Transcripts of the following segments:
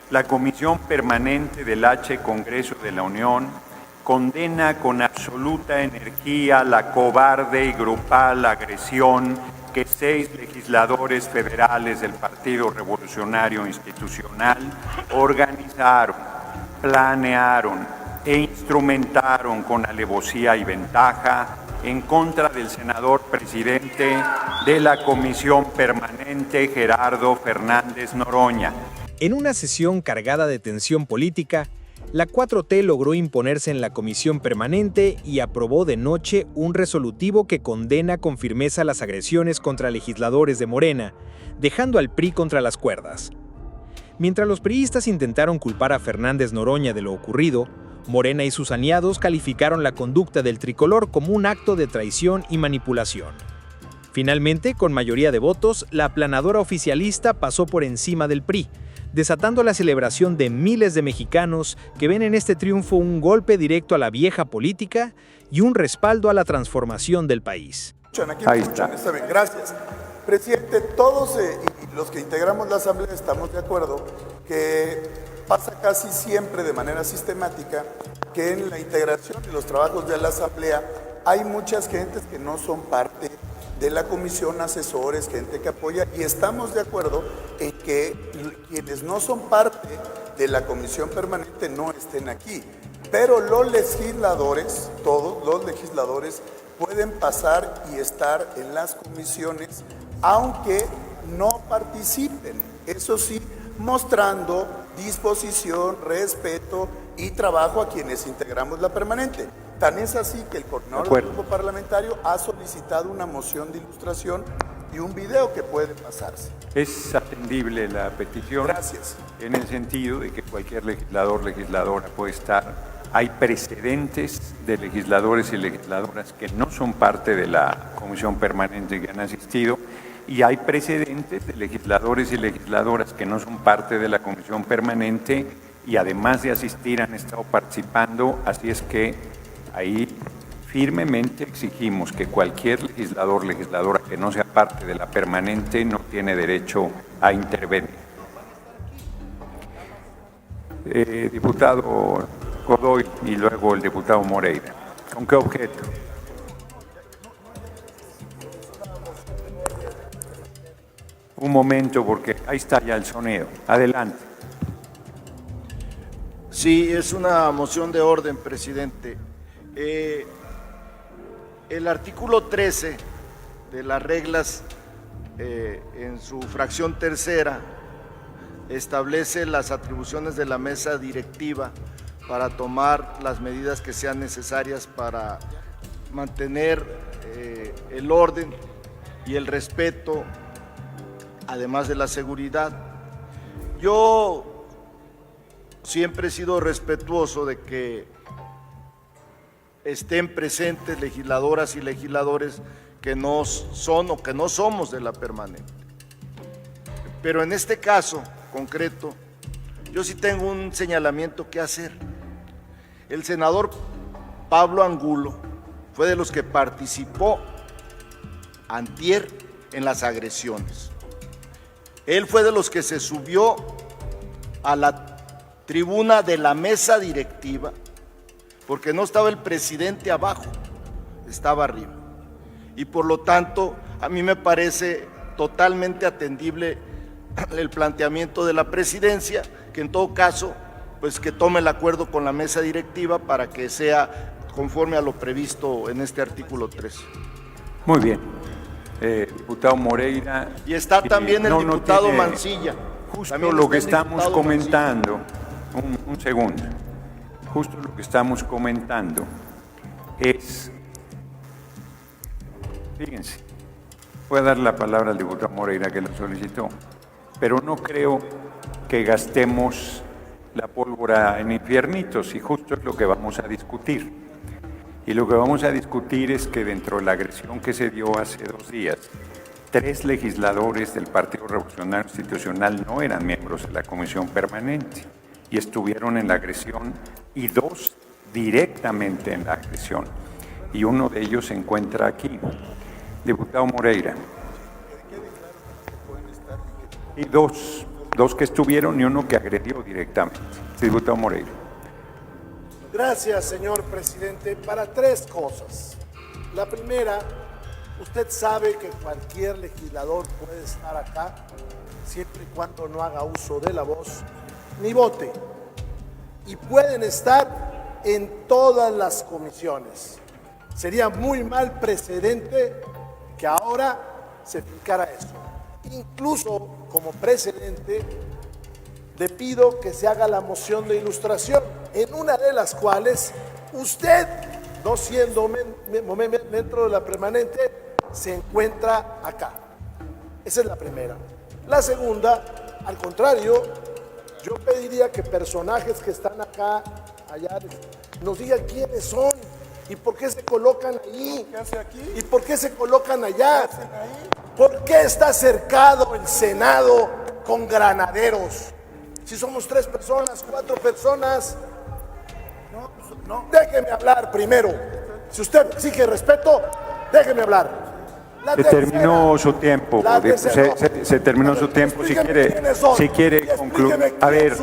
La Comisión Permanente del H Congreso de la Unión condena con absoluta energía la cobarde y grupal agresión que 6 legisladores federales del Partido Revolucionario Institucional organizaron, planearon e instrumentaron con alevosía y ventaja en contra del senador presidente de la Comisión Permanente, Gerardo Fernández Noroña. En una sesión cargada de tensión política, la 4T logró imponerse en la Comisión Permanente y aprobó de noche un resolutivo que condena con firmeza las agresiones contra legisladores de Morena, dejando al PRI contra las cuerdas. Mientras los priistas intentaron culpar a Fernández Noroña de lo ocurrido, Morena y sus aliados calificaron la conducta del tricolor como un acto de traición y manipulación. Finalmente, con mayoría de votos, la aplanadora oficialista pasó por encima del PRI, desatando la celebración de miles de mexicanos que ven en este triunfo un golpe directo a la vieja política y un respaldo a la transformación del país. Ahí está. Gracias. Presidente, todos y los que integramos la Asamblea estamos de acuerdo que pasa casi siempre de manera sistemática que en la integración de los trabajos de la Asamblea hay muchas gentes que no son parte de la comisión, asesores, gente que apoya, y estamos de acuerdo en que quienes no son parte de la comisión permanente no estén aquí. Pero los legisladores, todos los legisladores, pueden pasar y estar en las comisiones, aunque no participen. Eso sí, mostrando disposición, respeto y trabajo a quienes integramos la permanente. Tan es así que el coordinador del grupo parlamentario ha solicitado una moción de ilustración y un video que puede pasarse. Es atendible la petición. Gracias. En el sentido de que cualquier legislador, legisladora puede estar. Hay precedentes de legisladores y legisladoras que no son parte de la comisión permanente que han asistido, y hay precedentes de legisladores y legisladoras que no son parte de la comisión permanente y además de asistir han estado participando, así es que ahí firmemente exigimos que cualquier legislador, legisladora que no sea parte de la permanente no tiene derecho a intervenir. Diputado Godoy y luego el diputado Moreira. ¿Con qué objeto? Un momento, porque ahí está ya el sonido. Adelante. Sí, es una moción de orden, presidente. El artículo 13 de las reglas, en su fracción tercera, establece las atribuciones de la mesa directiva para tomar las medidas que sean necesarias para mantener el orden y el respeto, además de la seguridad. Yo siempre he sido respetuoso de que estén presentes legisladoras y legisladores que no son o que no somos de la permanente. Pero en este caso concreto, yo sí tengo un señalamiento que hacer. El senador Pablo Angulo fue de los que participó antier en las agresiones. Él fue de los que se subió a la tribuna de la mesa directiva, porque no estaba el presidente abajo, estaba arriba. Y por lo tanto, a mí me parece totalmente atendible el planteamiento de la presidencia, que en todo caso, pues que tome el acuerdo con la mesa directiva para que sea conforme a lo previsto en este artículo 3. Muy bien. Diputado Moreira. Y está también el diputado Mancilla. Justo lo que estamos comentando, un segundo, justo lo que estamos comentando es, fíjense, voy a dar la palabra al diputado Moreira que lo solicitó, pero no creo que gastemos la pólvora en infiernitos y justo es lo que vamos a discutir. Y lo que vamos a discutir es que dentro de la agresión que se dio hace 2 días, 3 legisladores del Partido Revolucionario Institucional no eran miembros de la Comisión Permanente y estuvieron en la agresión, y 2 directamente en la agresión. Y uno de ellos se encuentra aquí. Diputado Moreira. Y 2 dos que estuvieron y uno que agredió directamente. Diputado Moreira. Gracias, señor presidente, para tres cosas. La primera, usted sabe que cualquier legislador puede estar acá siempre y cuando no haga uso de la voz ni vote. Y pueden estar en todas las comisiones. Sería muy mal precedente que ahora se ficara eso. Incluso como precedente, le pido que se haga la moción de ilustración, en una de las cuales usted, no siendo miembro de la permanente, se encuentra acá. Esa es la primera. La segunda, al contrario, yo pediría que personajes que están acá, allá, nos digan quiénes son y por qué se colocan ahí. ¿Qué hace aquí? ¿Y por qué se colocan allá? ¿Qué hacen ahí? ¿Por qué está cercado el Senado con granaderos? Si somos 3 personas, 4 personas. No. Déjeme hablar primero. Si usted exige respeto, déjeme hablar. Se terminó su tiempo. Se terminó su tiempo. Si quiere concluir. A ver,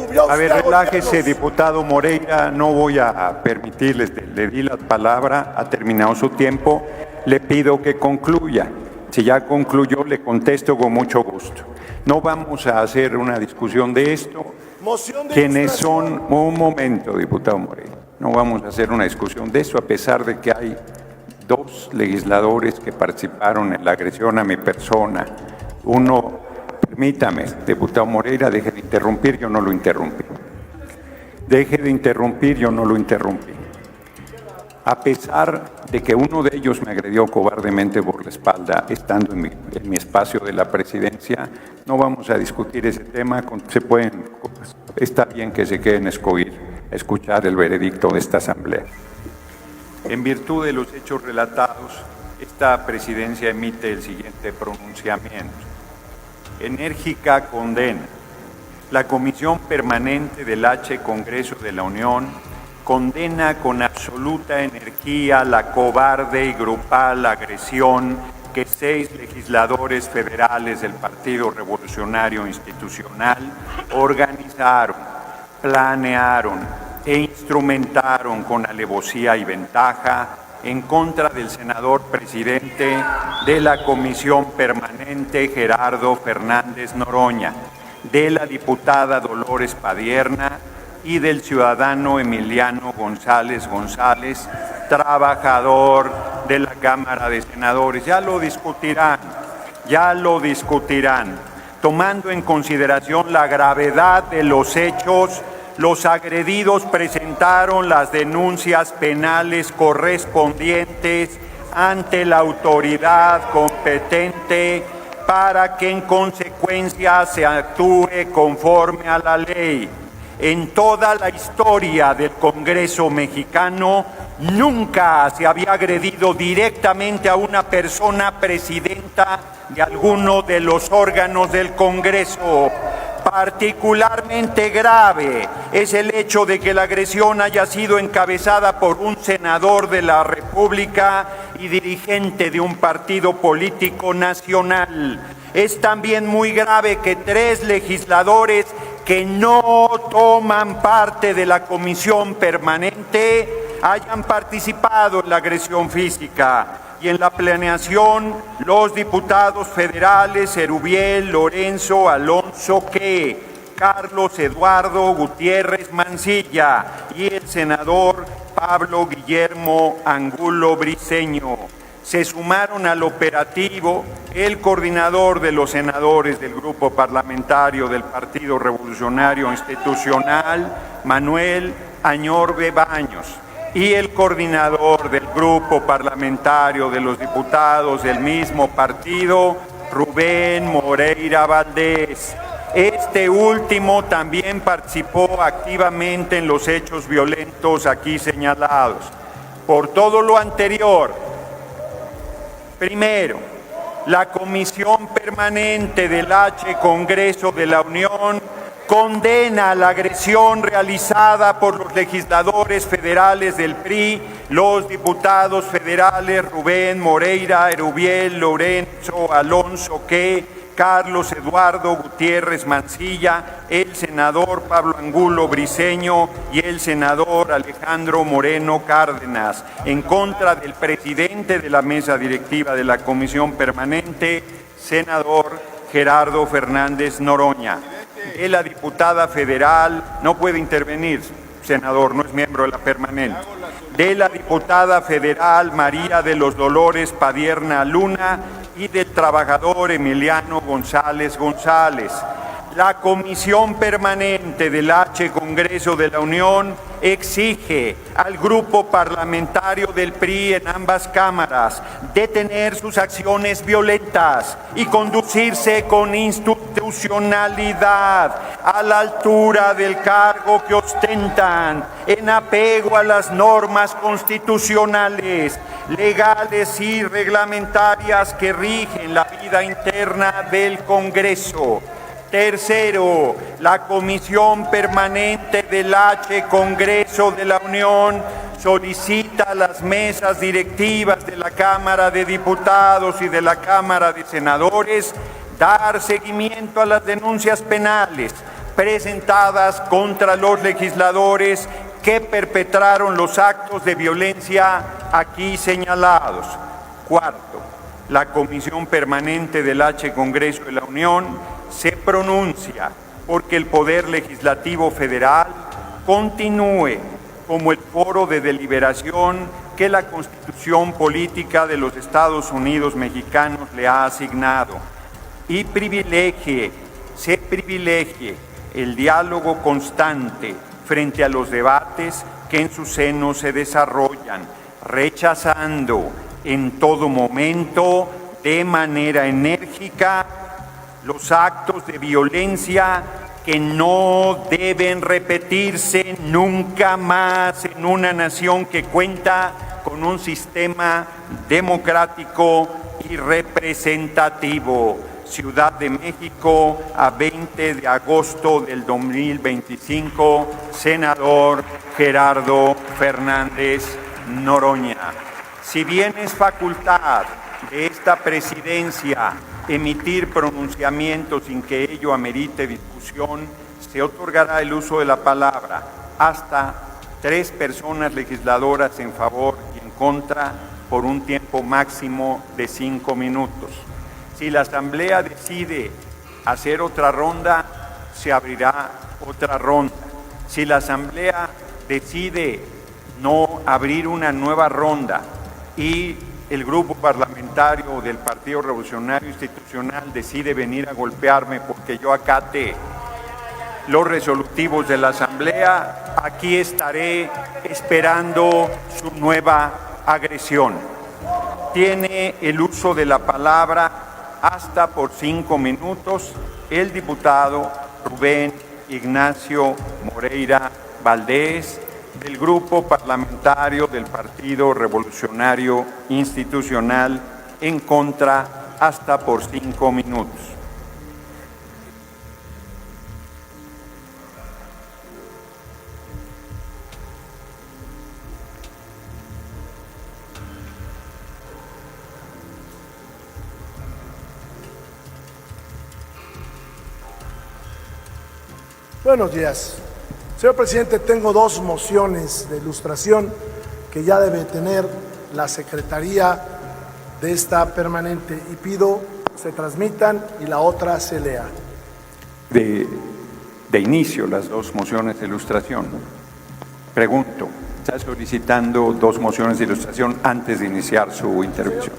relájese, diputado Moreira. No voy a permitirles. Le di la palabra. Ha terminado su tiempo. Le pido que concluya. Si ya concluyó, le contesto con mucho gusto. No vamos a hacer una discusión de esto. ¿Quiénes son? Un momento, diputado Moreira. No vamos a hacer una discusión de eso, a pesar de que hay 2 legisladores que participaron en la agresión a mi persona. Uno, permítame, diputado Moreira, deje de interrumpir, yo no lo interrumpí. Deje de interrumpir, yo no lo interrumpí. A pesar de que uno de ellos me agredió cobardemente por la espalda, estando en mi espacio de la presidencia, no vamos a discutir ese tema. Está bien que se queden a escuchar el veredicto de esta asamblea. En virtud de los hechos relatados, esta presidencia emite el siguiente pronunciamiento. Enérgica condena. La Comisión Permanente del H. Congreso de la Unión condena con absoluta energía la cobarde y grupal agresión que 6 legisladores federales del Partido Revolucionario Institucional organizaron, planearon e instrumentaron con alevosía y ventaja en contra del senador presidente de la Comisión Permanente Gerardo Fernández Noroña, de la diputada Dolores Padierna y del ciudadano Emiliano González, trabajador de la Cámara de Senadores. Ya lo discutirán. Tomando en consideración la gravedad de los hechos, los agredidos presentaron las denuncias penales correspondientes ante la autoridad competente para que en consecuencia se actúe conforme a la ley. En toda la historia del Congreso mexicano, nunca se había agredido directamente a una persona presidenta de alguno de los órganos del Congreso. Particularmente grave es el hecho de que la agresión haya sido encabezada por un senador de la República y dirigente de un partido político nacional. Es también muy grave que 3 legisladores que no toman parte de la comisión permanente hayan participado en la agresión física y en la planeación los diputados federales Erubiel, Lorenzo, Alonso Carlos Eduardo Gutiérrez Mancilla y el senador Pablo Guillermo Angulo Briceño. Se sumaron al operativo el coordinador de los senadores del Grupo Parlamentario del Partido Revolucionario Institucional, Manuel Añorbe Baños, y el coordinador del Grupo Parlamentario de los Diputados del mismo partido, Rubén Moreira Valdés. Este último también participó activamente en los hechos violentos aquí señalados. Por todo lo anterior, primero, la Comisión Permanente del H. Congreso de la Unión condena la agresión realizada por los legisladores federales del PRI, los diputados federales Rubén Moreira, Erubiel, Lorenzo, Alonso Carlos Eduardo Gutiérrez Mancilla, el senador Pablo Angulo Briceño y el senador Alejandro Moreno Cárdenas. En contra del presidente de la mesa directiva de la Comisión Permanente, senador Gerardo Fernández Noroña. De la diputada federal, no puede intervenir, senador, no es miembro de la permanente. De la diputada federal María de los Dolores Padierna Luna y del trabajador Emiliano González González. La Comisión Permanente del H. Congreso de la Unión exige al grupo parlamentario del PRI en ambas cámaras detener sus acciones violentas y conducirse con institucionalidad a la altura del cargo que ostentan, en apego a las normas constitucionales, legales y reglamentarias que rigen la vida interna del Congreso. Tercero, la Comisión Permanente del H. Congreso de la Unión solicita a las mesas directivas de la Cámara de Diputados y de la Cámara de Senadores dar seguimiento a las denuncias penales presentadas contra los legisladores que perpetraron los actos de violencia aquí señalados. Cuarto, la Comisión Permanente del H. Congreso de la Unión se pronuncia porque el Poder Legislativo Federal continúe como el foro de deliberación que la Constitución Política de los Estados Unidos Mexicanos le ha asignado y se privilegie el diálogo constante frente a los debates que en su seno se desarrollan, rechazando en todo momento de manera enérgica los actos de violencia que no deben repetirse nunca más en una nación que cuenta con un sistema democrático y representativo. Ciudad de México, a 20 de agosto del 2025, senador Gerardo Fernández Noroña. Si bien es facultad de esta presidencia emitir pronunciamientos sin que ello amerite discusión, se otorgará el uso de la palabra hasta 3 personas legisladoras en favor y en contra por un tiempo máximo de 5 minutos. Si la Asamblea decide hacer otra ronda, se abrirá otra ronda. Si la Asamblea decide no abrir una nueva ronda y el grupo parlamentario del Partido Revolucionario Institucional decide venir a golpearme porque yo acate los resolutivos de la Asamblea, aquí estaré esperando su nueva agresión. Tiene el uso de la palabra hasta por 5 minutos el diputado Rubén Ignacio Moreira Valdés, del Grupo Parlamentario del Partido Revolucionario Institucional, en contra hasta por 5 minutos. Buenos días. Señor presidente, tengo 2 mociones de ilustración que ya debe tener la Secretaría de esta permanente y pido se transmitan y la otra se lea. De inicio, las 2 mociones de ilustración. Pregunto, ¿está solicitando 2 mociones de ilustración antes de iniciar su intervención?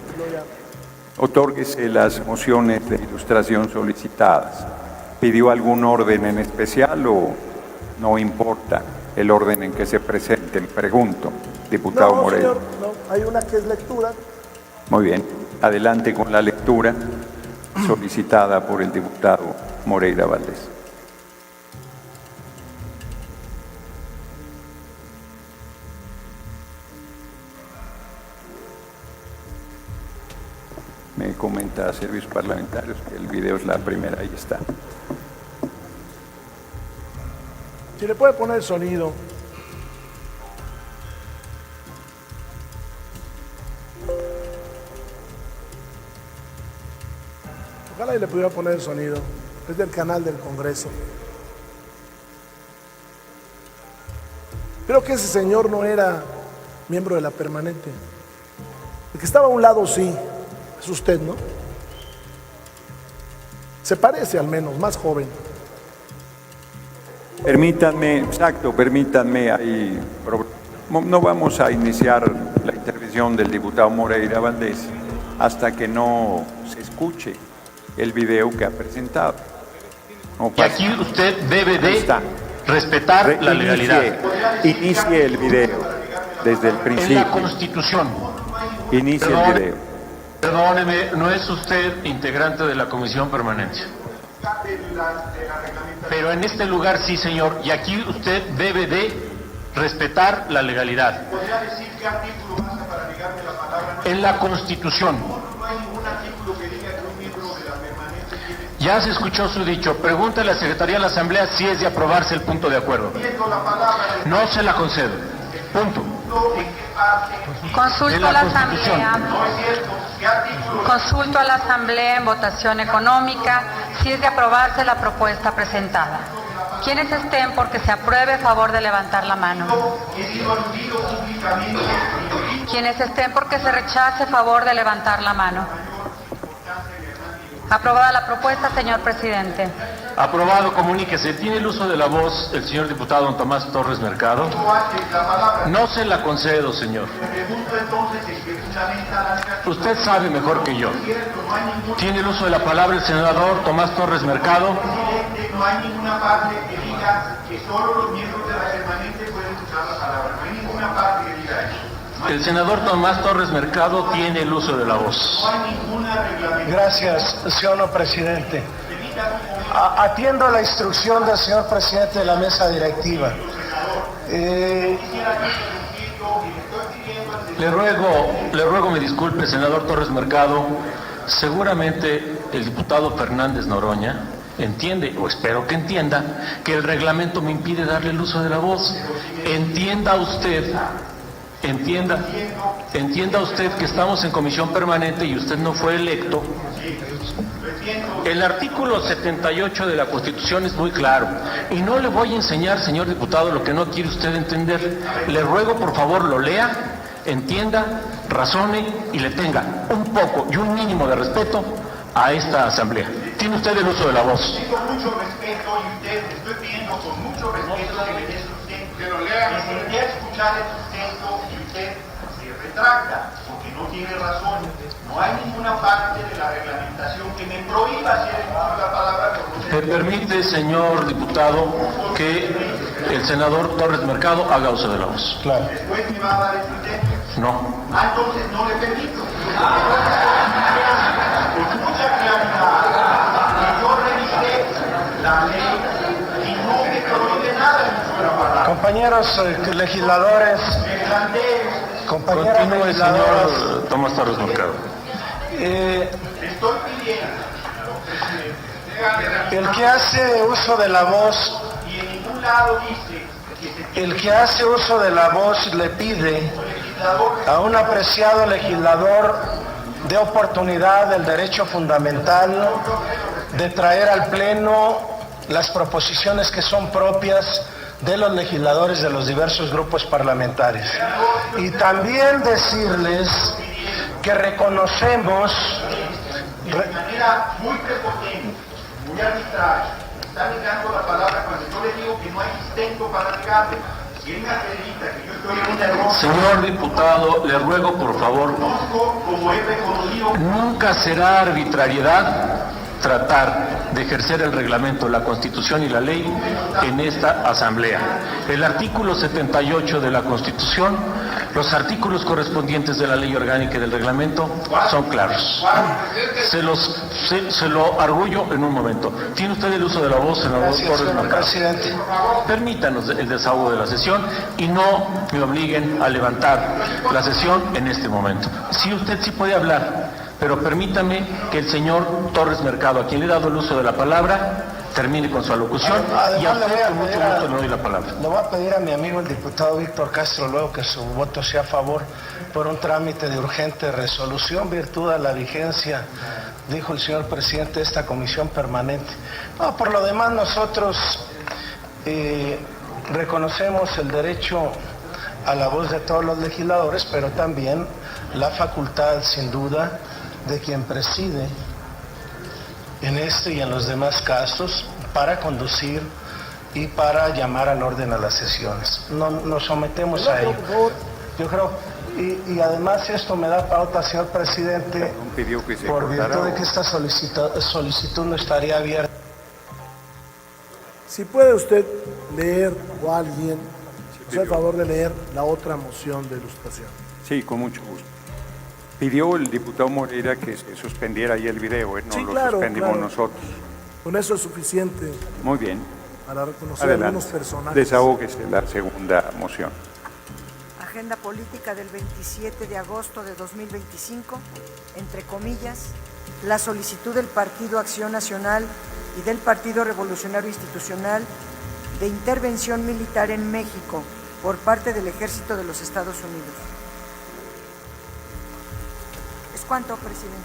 Otórguese las mociones de ilustración solicitadas. ¿Pidió algún orden en especial o no importa el orden en que se presenten? Pregunto, diputado Moreira. Señor, no, hay una que es lectura. Muy bien, adelante con la lectura solicitada por el diputado Moreira Valdés. Me comenta Servicios Parlamentarios que el video es la primera, ahí está. Si le puede poner el sonido. Ojalá y le pudiera poner el sonido. Es del canal del Congreso. Creo que ese señor no era miembro de la permanente. El que estaba a un lado sí, es usted, ¿no? Se parece al menos, más joven. Permítanme, ahí, no vamos a iniciar la intervención del diputado Moreira Valdés hasta que no se escuche el video que ha presentado. No y aquí usted debe de respetar la legalidad. Inicie el video desde el principio. En la Constitución. Inicie el video. Perdóneme, no es usted integrante de la Comisión Permanente. Pero en este lugar sí, señor, y aquí usted debe de respetar la legalidad. ¿Podría decir qué artículo basta para negarme la palabra? En la Constitución. No hay ningún artículo que diga que un miembro de la permanente tiene... Ya se escuchó su dicho. Pregúntale a la Secretaría de la Asamblea si es de aprobarse el punto de acuerdo. No se la concedo. Punto. Consulto a la Asamblea. Consulto a la Asamblea en votación económica si es de aprobarse la propuesta presentada. Quienes estén porque se apruebe, a favor de levantar la mano. Quienes estén porque se rechace, a favor de levantar la mano. Aprobada la propuesta, señor presidente. Aprobado, comuníquese. ¿Tiene el uso de la voz el señor diputado don Tomás Torres Mercado? No se la concedo, señor. Usted sabe mejor que yo. ¿Tiene el uso de la palabra el senador Tomás Torres Mercado? No hay ninguna parte que diga que solo los miembros de la permanente pueden usar la palabra. No hay ninguna parte que diga eso. El senador Tomás Torres Mercado tiene el uso de la voz. No hay ninguna reglamentación. Gracias, señor presidente. Atiendo la instrucción del señor presidente de la mesa directiva. Le ruego me disculpe, senador Torres Mercado. Seguramente el diputado Fernández Noroña entiende, o espero que entienda, que el reglamento me impide darle el uso de la voz. Entienda usted que estamos en comisión permanente y usted no fue electo. El artículo 78 de la Constitución es muy claro y no le voy a enseñar, señor diputado, lo que no quiere usted entender. Le ruego, por favor, lo lea, entienda, razone y le tenga un poco y un mínimo de respeto a esta asamblea. Tiene usted el uso de la voz. Tengo mucho respeto y usted, le estoy pidiendo con mucho respeto que me dé sustento. Que lo lea. Necesité escuchar el sustento y usted se retracta porque no tiene razón. No hay ninguna parte de la reglamentación que me prohíba hacer la palabra. ¿Me permite, señor diputado, que el senador Torres Mercado haga uso de la voz? Claro. Después me va a dar el sustento. No. Entonces no le permito. Con mucha claridad, que yo revisé la ley y no me prohíbe nada el uso de la palabra. Compañeros legisladores, Me planteé, compañeras Continúe, legisladoras, señor Tomás Torres Mercado. estoy pidiendo el que hace uso de la voz, y en ningún lado dice que se el que hace uso de la voz le pide a un apreciado legislador de oportunidad del derecho fundamental de traer al Pleno las proposiciones que son propias de los legisladores de los diversos grupos parlamentarios. Y también decirles que reconocemos... de manera muy prepotente, muy arbitraria, está negando la palabra cuando yo le digo que no hay sustento para negarle. Si él me acredita que yo estoy en un error, Señor diputado, le ruego por favor, como he reconocido, nunca será arbitrariedad tratar de ejercer el reglamento, la Constitución y la ley en esta Asamblea. El artículo 78 de la Constitución, los artículos correspondientes de la ley orgánica y del reglamento son claros. Se lo arguyo en un momento. ¿Tiene usted el uso de la voz, senador Torres Mercado? presidente. Permítanos el desahogo de la sesión y no me obliguen a levantar la sesión en este momento. Sí, usted sí puede hablar, pero permítame que el señor Torres Mercado, a quien le he dado el uso de la palabra, termine con su alocución y a usted con mucho gusto le doy la palabra. Le voy a pedir a mi amigo el diputado Víctor Castro luego que su voto sea a favor por un trámite de urgente resolución virtud a la vigencia dijo el señor presidente de esta comisión permanente. No, por lo demás nosotros reconocemos el derecho a la voz de todos los legisladores, pero también la facultad, sin duda, de quien preside en este y en los demás casos para conducir y para llamar al orden a las sesiones. No nos sometemos a ello. Yo creo, y además esto me da pauta, señor presidente, por virtud de que esta solicitud no estaría abierta. Si puede usted leer, o alguien, hacer el favor de leer la otra moción de ilustración. Sí, con mucho gusto. Pidió el diputado Moreira que se suspendiera ahí el video, no Sí, lo claro, suspendimos claro. nosotros. Con eso es suficiente Muy bien. para reconocer Adelante. algunos personajes. Desahógese la segunda moción. Agenda política del 27 de agosto de 2025, entre comillas, la solicitud del Partido Acción Nacional y del Partido Revolucionario Institucional de intervención militar en México por parte del Ejército de los Estados Unidos. ¿Es cuánto, presidente?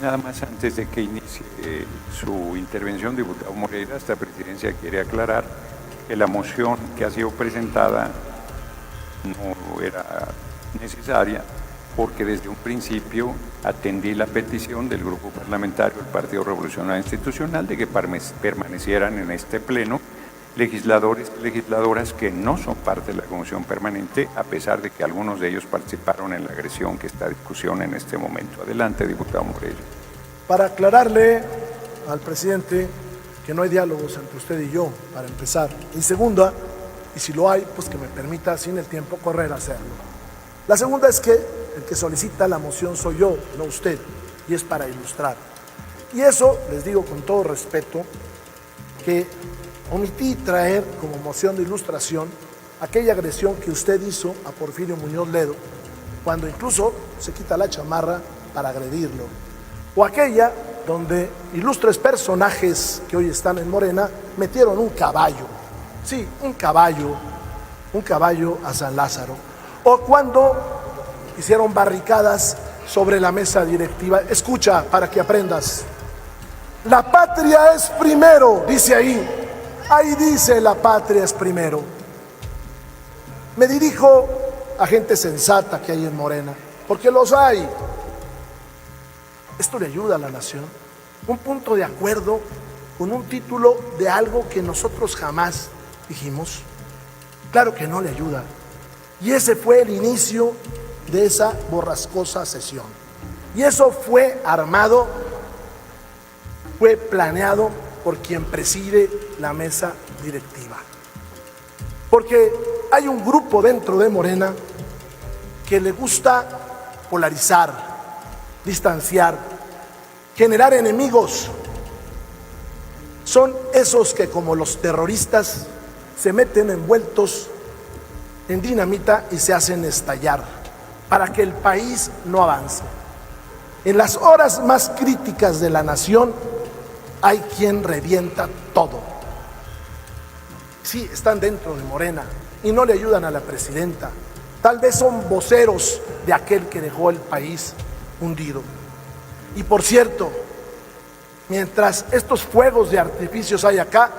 Nada más antes de que inicie su intervención, diputado Moreira, esta presidencia quiere aclarar que la moción que ha sido presentada no era necesaria porque desde un principio atendí la petición del grupo parlamentario del Partido Revolucionario Institucional de que permanecieran en este pleno legisladores y legisladoras que no son parte de la comisión permanente, a pesar de que algunos de ellos participaron en la agresión que está en discusión en este momento. Adelante, diputado Moreira. Para aclararle al presidente que no hay diálogos entre usted y yo, para empezar. Y segunda, y si lo hay, pues que me permita sin el tiempo correr a hacerlo. La segunda es que el que solicita la moción soy yo, no usted, y es para ilustrar. Y eso, les digo con todo respeto, que omití traer como moción de ilustración aquella agresión que usted hizo a Porfirio Muñoz Ledo, cuando incluso se quita la chamarra para agredirlo. O aquella donde ilustres personajes que hoy están en Morena metieron un caballo, sí, un caballo a San Lázaro. O cuando hicieron barricadas sobre la mesa directiva. Escucha para que aprendas. La patria es primero, dice ahí. Ahí dice la patria es primero. Me dirijo a gente sensata que hay en Morena, porque los hay. Esto le ayuda a la nación. Un punto de acuerdo con un título de algo que nosotros jamás dijimos. Claro que no le ayuda. Y ese fue el inicio de esa borrascosa sesión. Y eso fue armado, fue planeado por quien preside la mesa directiva. Porque hay un grupo dentro de Morena que le gusta polarizar, distanciar, generar enemigos. Son esos que, como los terroristas, se meten envueltos en dinamita y se hacen estallar para que el país no avance. En las horas más críticas de la nación hay quien revienta todo. Sí, están dentro de Morena y no le ayudan a la presidenta. Tal vez son voceros de aquel que dejó el país hundido. Y por cierto, mientras estos fuegos de artificios hay acá,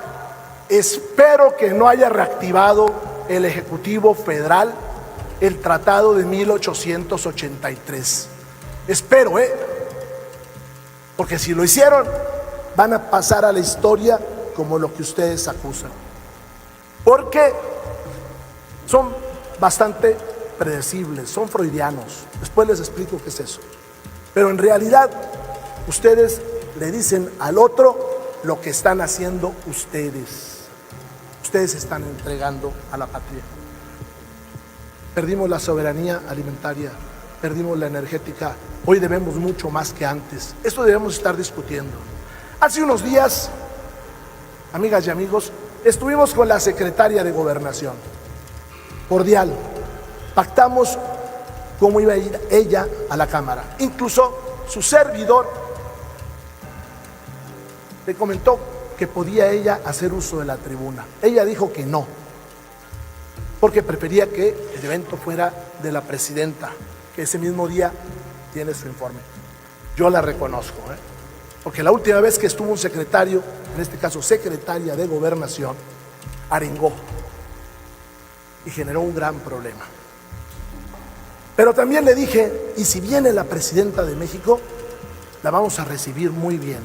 espero que no haya reactivado el Ejecutivo Federal el Tratado de 1883. Espero, porque si lo hicieron, van a pasar a la historia como lo que ustedes acusan. Porque son bastante predecibles, son freudianos. Después les explico qué es eso. Pero en realidad, ustedes le dicen al otro lo que están haciendo ustedes. Ustedes están entregando a la patria. Perdimos la soberanía alimentaria, perdimos la energética. Hoy debemos mucho más que antes. Esto debemos estar discutiendo. Hace unos días, amigas y amigos, estuvimos con la secretaria de Gobernación. Cordial. Pactamos cómo iba a ir ella a la Cámara. Incluso su servidor le comentó que podía ella hacer uso de la tribuna. Ella dijo que no, porque prefería que el evento fuera de la presidenta, que ese mismo día tiene su informe. Yo la reconozco, Porque la última vez que estuvo un secretario, en este caso secretaria de Gobernación, arengó y generó un gran problema. Pero también le dije, y si viene la presidenta de México, la vamos a recibir muy bien.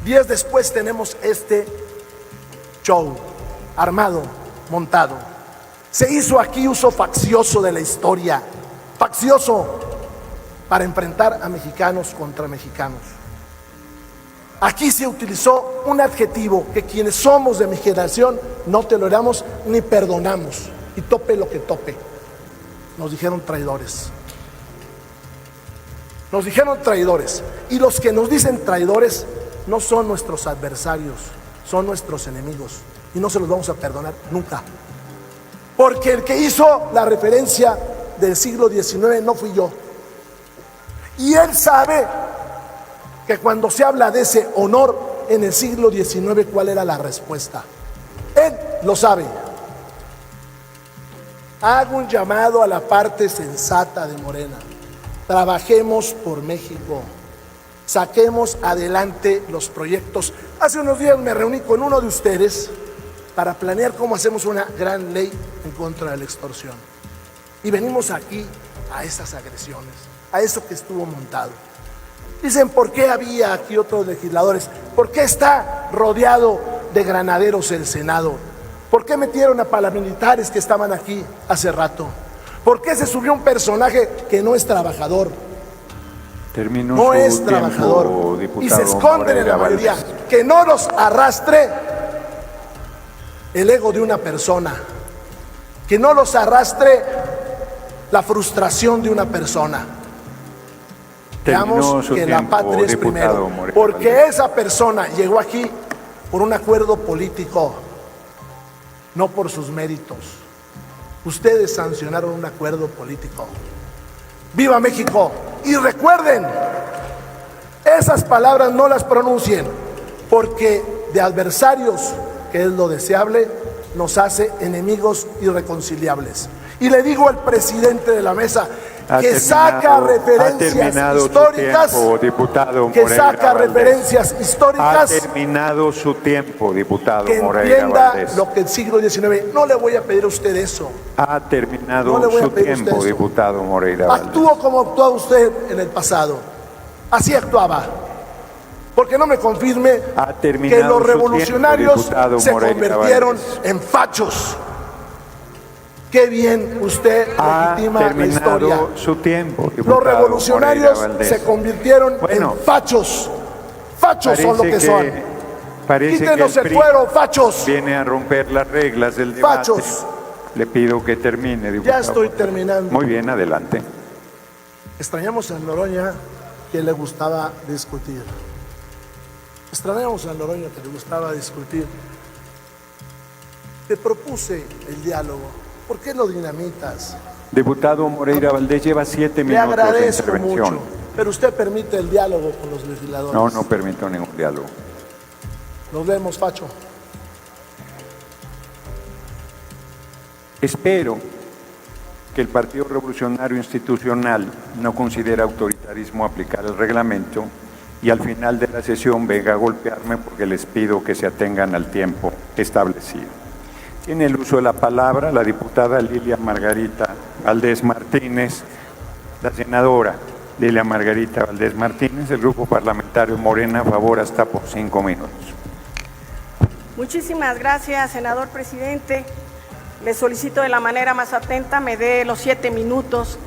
Días después tenemos este show armado, montado. Se hizo aquí uso faccioso de la historia, faccioso, para enfrentar a mexicanos contra mexicanos. Aquí se utilizó un adjetivo que quienes somos de mi generación no toleramos ni perdonamos, y tope lo que tope. Nos dijeron traidores. Nos dijeron traidores. Y los que nos dicen traidores no son nuestros adversarios, son nuestros enemigos. Y no se los vamos a perdonar nunca. Porque el que hizo la referencia del siglo XIX no fui yo. Y él sabe que cuando se habla de ese honor en el siglo XIX, ¿cuál era la respuesta? Él lo sabe. Hago un llamado a la parte sensata de Morena. Trabajemos por México. Saquemos adelante los proyectos. Hace unos días me reuní con uno de ustedes para planear cómo hacemos una gran ley en contra de la extorsión. Y venimos aquí a esas agresiones, a eso que estuvo montado. Dicen, ¿por qué había aquí otros legisladores? ¿Por qué está rodeado de granaderos el Senado? ¿Por qué metieron a paramilitares que estaban aquí hace rato? ¿Por qué se subió un personaje que no es trabajador? No es trabajador y se esconden en la mayoría. Que no nos arrastre el ego de una persona, que no los arrastre la frustración de una persona. Veamos que la patria es primero, porque esa persona llegó aquí por un acuerdo político, no por sus méritos. Ustedes sancionaron un acuerdo político. ¡Viva México! Y recuerden, esas palabras no las pronuncien, porque de adversarios, que es lo deseable, nos hace enemigos irreconciliables. Y le digo al presidente de la mesa que saca referencias históricas, que saca referencias históricas, ha terminado su tiempo, diputado que entienda lo que el siglo XIX. No le voy a pedir a usted eso. Ha terminado su tiempo, diputado Moreira Valdés. Actúo como actuaba usted en el pasado. Así actuaba. Porque no me confirme que los revolucionarios se convirtieron en fachos. Qué bien usted legitima la historia. Su tiempo, los revolucionarios se convirtieron en fachos. Fachos son lo que son. Quítenos el fuero, fachos. Viene a romper las reglas del debate. Fachos. Le pido que termine, diputado. Ya estoy terminando. Muy bien, adelante. Extrañamos a Noroña, que le gustaba discutir. Extrañamos a Noroña, que le gustaba discutir. Te propuse el diálogo. ¿Por qué lo dinamitas? Diputado Moreira Valdés, lleva 7 minutos de agradezco intervención. Mucho, pero usted permite el diálogo con los legisladores. No, no permito ningún diálogo. Nos vemos, Facho. Espero que el Partido Revolucionario Institucional no considere autoritarismo aplicar el reglamento y al final de la sesión venga a golpearme porque les pido que se atengan al tiempo establecido. Tiene el uso de la palabra la diputada Lilia Margarita Valdés Martínez, la senadora Lilia Margarita Valdés Martínez, el Grupo Parlamentario Morena, a favor hasta por 5 minutos. Muchísimas gracias, senador presidente. Le solicito de la manera más atenta me dé los 7 minutos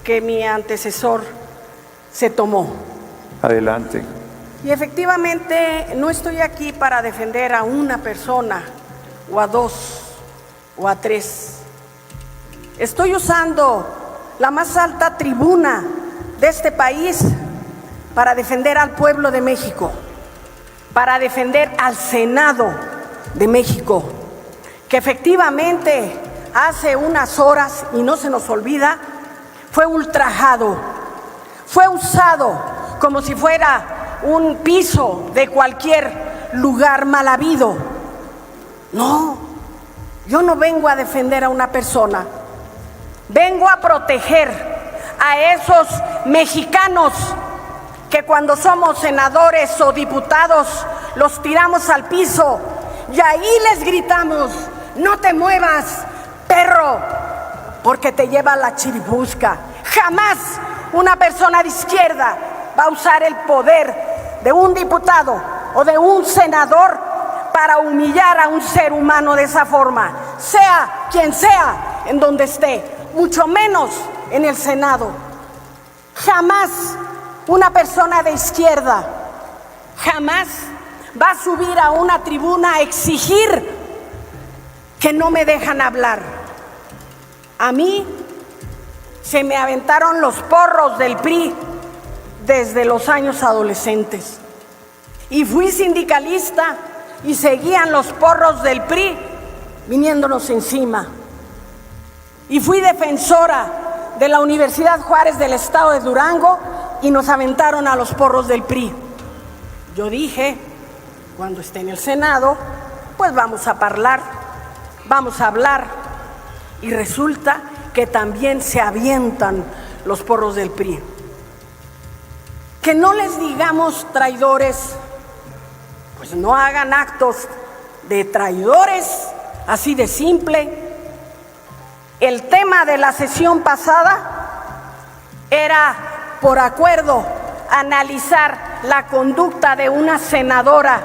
que mi antecesor se tomó. Adelante. Y efectivamente no estoy aquí para defender a una persona o a 2 o a 3. Estoy usando la más alta tribuna de este país para defender al pueblo de México, para defender al Senado de México, que efectivamente hace unas horas, y no se nos olvida, fue ultrajado, fue usado como si fuera un piso de cualquier lugar mal habido. No, yo no vengo a defender a una persona, vengo a proteger a esos mexicanos que cuando somos senadores o diputados los tiramos al piso y ahí les gritamos: no te muevas, perro, porque te lleva la chiribusca. Jamás una persona de izquierda va a usar el poder de un diputado o de un senador para humillar a un ser humano de esa forma, sea quien sea, en donde esté, mucho menos en el Senado. Jamás una persona de izquierda, jamás va a subir a una tribuna a exigir que no me dejan hablar. A mí se me aventaron los porros del PRI desde los años adolescentes. Y fui sindicalista y seguían los porros del PRI viniéndonos encima. Y fui defensora de la Universidad Juárez del Estado de Durango y nos aventaron a los porros del PRI. Yo dije, cuando esté en el Senado, pues vamos a hablar. Y resulta que también se avientan los porros del PRI. Que no les digamos traidores, pues no hagan actos de traidores, así de simple. El tema de la sesión pasada era, por acuerdo, analizar la conducta de una senadora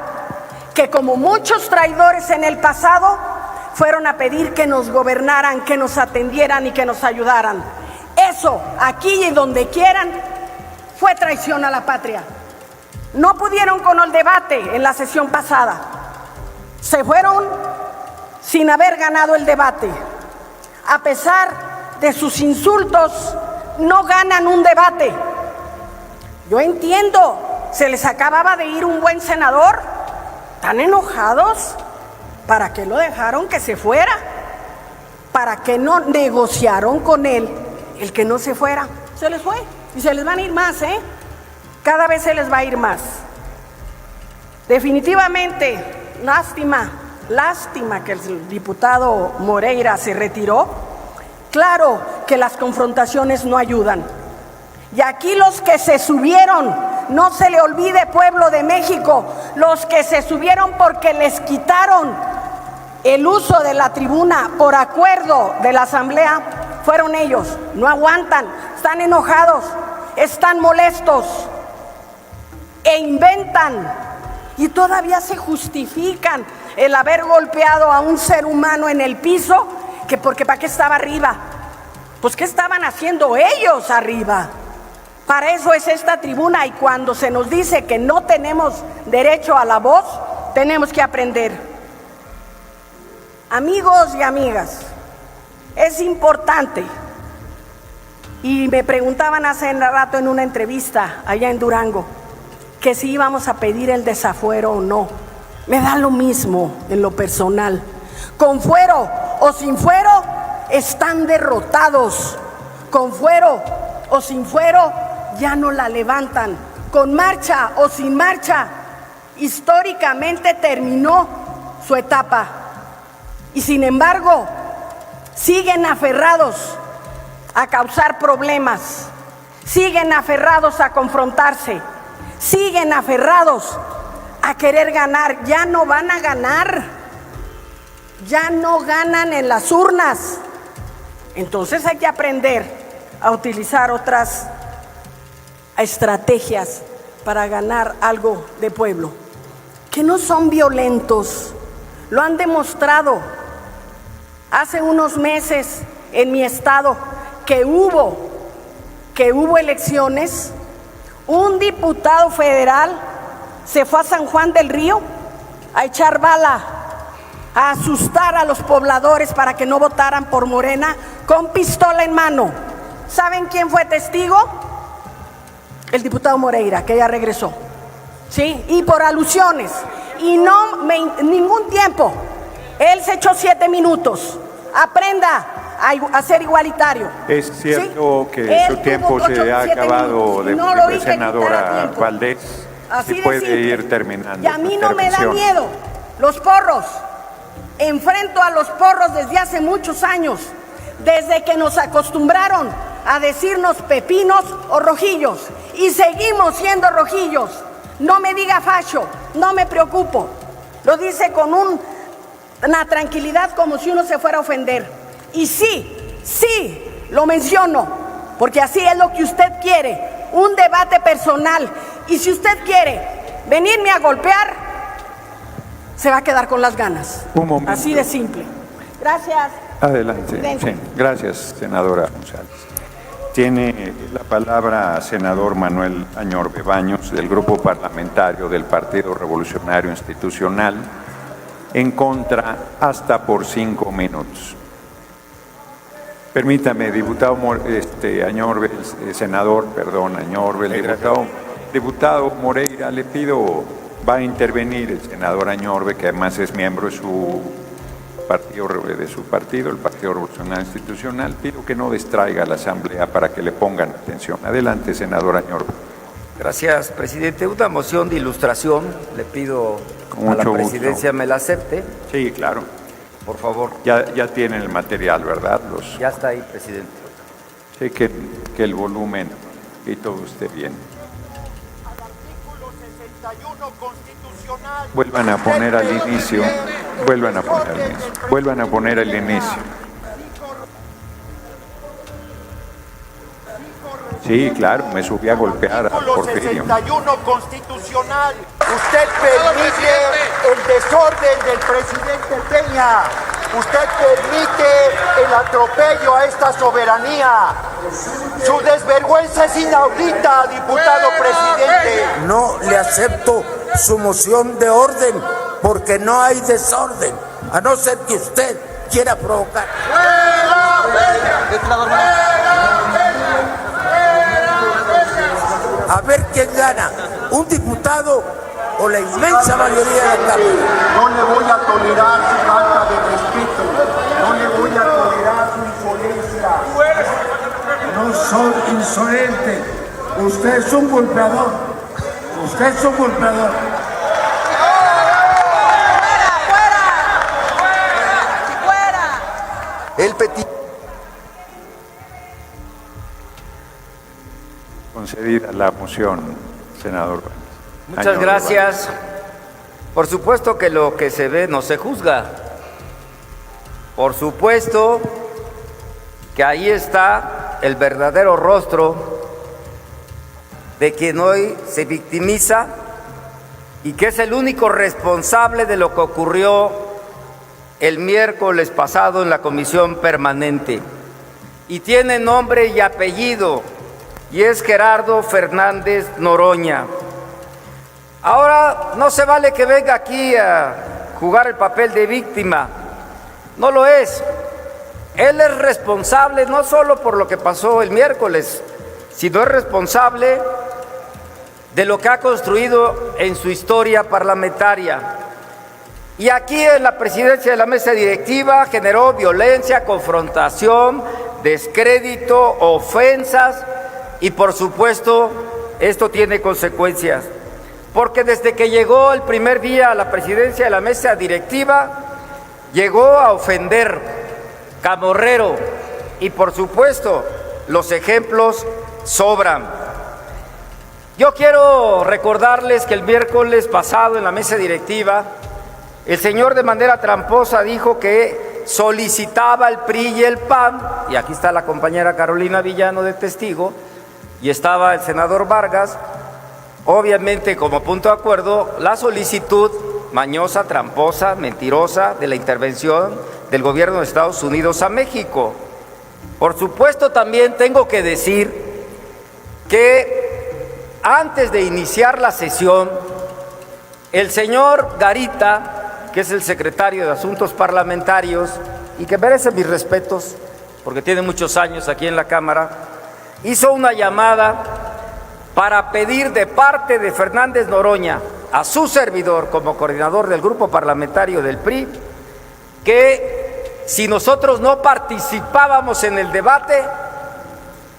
que, como muchos traidores en el pasado, fueron a pedir que nos gobernaran, que nos atendieran y que nos ayudaran. Eso, aquí y donde quieran, fue traición a la patria. No pudieron con el debate en la sesión pasada. Se fueron sin haber ganado el debate. A pesar de sus insultos, no ganan un debate. Yo entiendo, se les acababa de ir un buen senador. ¿Tan enojados? ¿Para qué lo dejaron que se fuera? ¿Para qué no negociaron con él el que no se fuera? Se les fue y se les van a ir más, ¿eh? Cada vez se les va a ir más. Definitivamente, lástima que el diputado Moreira se retiró. Claro que las confrontaciones no ayudan. Y aquí los que se subieron, no se le olvide, pueblo de México, los que se subieron porque les quitaron el uso de la tribuna por acuerdo de la Asamblea, fueron ellos. No aguantan, están enojados, están molestos e inventan y todavía se justifican el haber golpeado a un ser humano en el piso, que porque ¿para qué estaba arriba? Pues ¿qué estaban haciendo ellos arriba? Para eso es esta tribuna, y cuando se nos dice que no tenemos derecho a la voz, tenemos que aprender. Amigos y amigas, es importante, y me preguntaban hace rato en una entrevista allá en Durango, que si íbamos a pedir el desafuero o no. Me da lo mismo en lo personal. Con fuero o sin fuero, están derrotados. Con fuero o sin fuero, ya no la levantan. Con marcha o sin marcha, históricamente terminó su etapa. Y sin embargo, siguen aferrados a causar problemas, siguen aferrados a confrontarse, siguen aferrados a querer ganar. Ya no van a ganar, ya no ganan en las urnas. Entonces hay que aprender a utilizar otras estrategias para ganar algo de pueblo, que no son violentos, lo han demostrado. Hace unos meses en mi estado que hubo elecciones, un diputado federal se fue a San Juan del Río a echar bala, a asustar a los pobladores para que no votaran por Morena con pistola en mano. ¿Saben quién fue testigo? El diputado Moreira, que ya regresó, ¿sí? Y por alusiones, y ningún tiempo. Él se echó 7 minutos. Aprenda a ser igualitario. Es cierto, ¿sí? Que su tiempo se ha acabado, de senadora Valdés. Así y puede simple. Ir terminando. Y a mí no me da miedo los porros. Enfrento a los porros desde hace muchos años, desde que nos acostumbraron a decirnos pepinos o rojillos. y seguimos siendo rojillos. No me diga facho, no me preocupo. Lo dice con una tranquilidad como si uno se fuera a ofender. Y sí, lo menciono, porque así es lo que usted quiere, un debate personal. Y si usted quiere venirme a golpear, se va a quedar con las ganas. Un momento. Así de simple. Gracias. Adelante. Presidente. Sí, gracias, senadora González. Tiene la palabra senador Manuel Añorbe Baños, del Grupo Parlamentario del Partido Revolucionario Institucional, en contra hasta por 5 minutos. Permítame, diputado Añorbe, Añorbe, el diputado Moreira, le pido, va a intervenir el senador Añorbe, que además es miembro de su partido, el Partido Revolucionario Institucional. Pido que no distraiga a la Asamblea para que le pongan atención. Adelante, senador Añorbe. Gracias, presidente. Una moción de ilustración, le pido a la presidencia me la acepte. Sí, claro. Por favor. Ya tienen el material, ¿verdad? Ya está ahí, presidente. Sí, que el volumen y todo esté bien. Artículo 61 constitucional. Vuelvan a poner al inicio. Vuelvan a poner al inicio. Sí, claro, me subí a golpear a Porfirio. 61 constitucional. Usted permite el desorden del presidente Peña. Usted permite el atropello a esta soberanía. Su desvergüenza es inaudita, diputado presidente. No le acepto su moción de orden porque no hay desorden, a no ser que usted quiera provocar. A ver quién gana, un diputado o la inmensa mayoría de la Cámara. No le voy a tolerar su falta de respeto. No le voy a tolerar su insolencia. No soy insolente. Usted es un golpeador. Usted es un golpeador. El petit. Concedida la moción, senador. Muchas gracias. Por supuesto que lo que se ve no se juzga. Por supuesto que ahí está el verdadero rostro de quien hoy se victimiza y que es el único responsable de lo que ocurrió el miércoles pasado en la comisión permanente. Y tiene nombre y apellido, y es Gerardo Fernández Noroña. Ahora no se vale que venga aquí a jugar el papel de víctima. No lo es. Él es responsable no solo por lo que pasó el miércoles, sino es responsable de lo que ha construido en su historia parlamentaria. Y aquí en la presidencia de la mesa directiva generó violencia, confrontación, descrédito, ofensas y por supuesto esto tiene consecuencias. Porque desde que llegó el primer día a la presidencia de la mesa directiva, llegó a ofender, camorrero, y por supuesto los ejemplos sobran. Yo quiero recordarles que el miércoles pasado en la mesa directiva, el señor de manera tramposa dijo que solicitaba al PRI y el PAN, y aquí está la compañera Carolina Villano de testigo, y estaba el senador Vargas, obviamente como punto de acuerdo, la solicitud mañosa, tramposa, mentirosa de la intervención del gobierno de Estados Unidos a México. Por supuesto también tengo que decir que antes de iniciar la sesión, el señor Garita, que es el secretario de Asuntos Parlamentarios y que merece mis respetos porque tiene muchos años aquí en la Cámara, hizo una llamada para pedir de parte de Fernández Noroña a su servidor como coordinador del grupo parlamentario del PRI que si nosotros no participábamos en el debate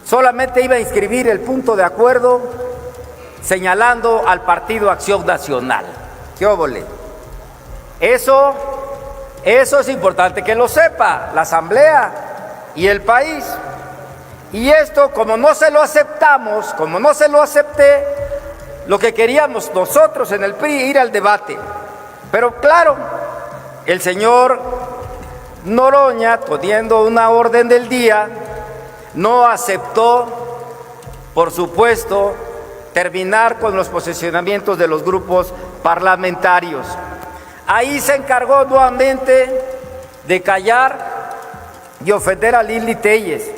solamente iba a inscribir el punto de acuerdo señalando al Partido Acción Nacional. ¿Qué óvole? Eso es importante que lo sepa la Asamblea y el país. Y esto, como no se lo aceptamos, como no se lo acepté, lo que queríamos nosotros en el PRI, ir al debate. Pero claro, el señor Noroña, teniendo una orden del día, no aceptó, por supuesto, terminar con los posicionamientos de los grupos parlamentarios. Ahí se encargó nuevamente de callar y ofender a Lili Téllez.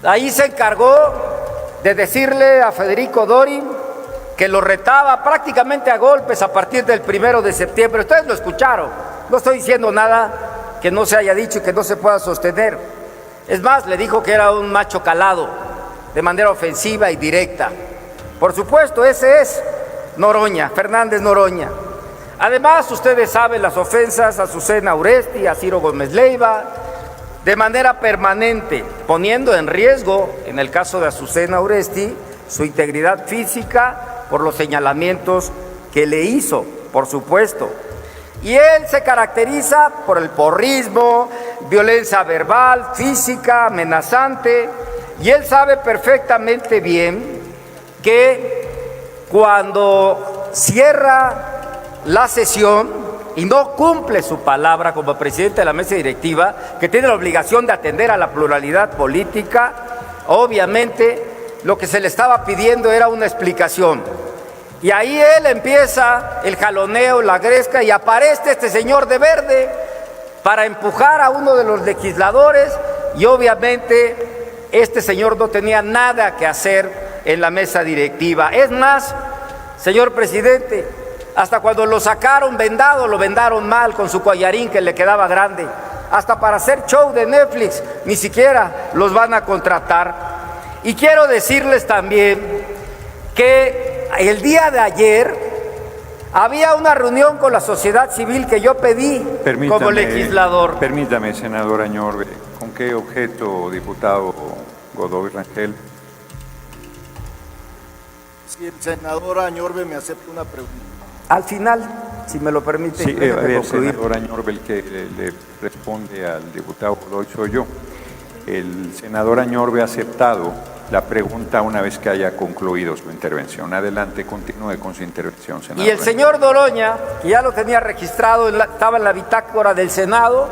Ahí se encargó de decirle a Federico Dorin que lo retaba prácticamente a golpes a partir del 1 de septiembre. Ustedes lo escucharon. No estoy diciendo nada que no se haya dicho y que no se pueda sostener. Es más, le dijo que era un macho calado, de manera ofensiva y directa. Por supuesto, ese es Noroña, Fernández Noroña. Además, ustedes saben las ofensas a Azucena Uresti, a Ciro Gómez Leiva, de manera permanente, poniendo en riesgo, en el caso de Azucena Uresti, su integridad física por los señalamientos que le hizo, por supuesto. Y él se caracteriza por el porrismo, violencia verbal, física, amenazante, y él sabe perfectamente bien que cuando cierra la sesión y no cumple su palabra como presidente de la mesa directiva, que tiene la obligación de atender a la pluralidad política, obviamente lo que se le estaba pidiendo era una explicación. Y ahí él empieza el jaloneo, la gresca, y aparece este señor de verde para empujar a uno de los legisladores, y obviamente este señor no tenía nada que hacer en la mesa directiva. Es más, señor presidente, hasta cuando lo sacaron vendado, lo vendaron mal con su collarín que le quedaba grande. Hasta para hacer show de Netflix, ni siquiera los van a contratar. Y quiero decirles también que el día de ayer había una reunión con la sociedad civil que yo pedí como legislador. Permítame, senador Añorbe, ¿con qué objeto, diputado Godoy Rangel? Si el senador Añorbe me acepta una pregunta. Al final, si me lo permite. Sí, el senador Añorbe, el que le responde al diputado Godoy soy yo. El senador Añorbe ha aceptado la pregunta una vez que haya concluido su intervención. Adelante, continúe con su intervención, senador. Y el señor Noroña, que ya lo tenía registrado, estaba en la bitácora del Senado,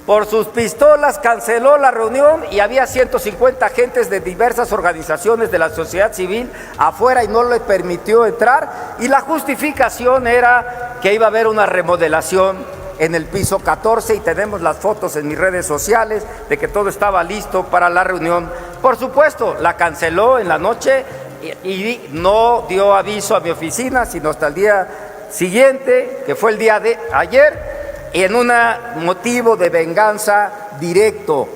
por sus pistolas canceló la reunión y había 150 agentes de diversas organizaciones de la sociedad civil afuera y no le permitió entrar, y la justificación era que iba a haber una remodelación en el piso 14 y tenemos las fotos en mis redes sociales de que todo estaba listo para la reunión. Por supuesto, la canceló en la noche y no dio aviso a mi oficina, sino hasta el día siguiente, que fue el día de ayer, en un motivo de venganza directo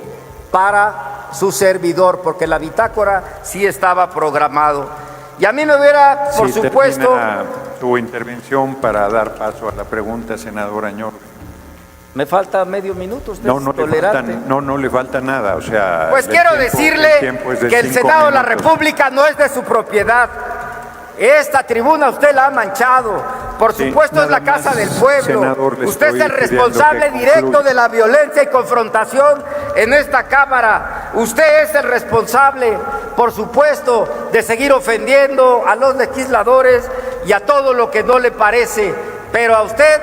para su servidor, porque la bitácora sí estaba programado. Y a mí me hubiera, por supuesto... Termina su intervención para dar paso a la pregunta, senador Añorbe. Me falta medio minuto, usted no, es no tolerante. no le falta nada, o sea... Pues quiero decirle que el Senado de la República no es de su propiedad. Esta tribuna usted la ha manchado. Por supuesto, es la casa del pueblo. Senador, usted es el responsable directo de la violencia y confrontación en esta Cámara. Usted es el responsable, por supuesto, de seguir ofendiendo a los legisladores y a todo lo que no le parece. Pero a usted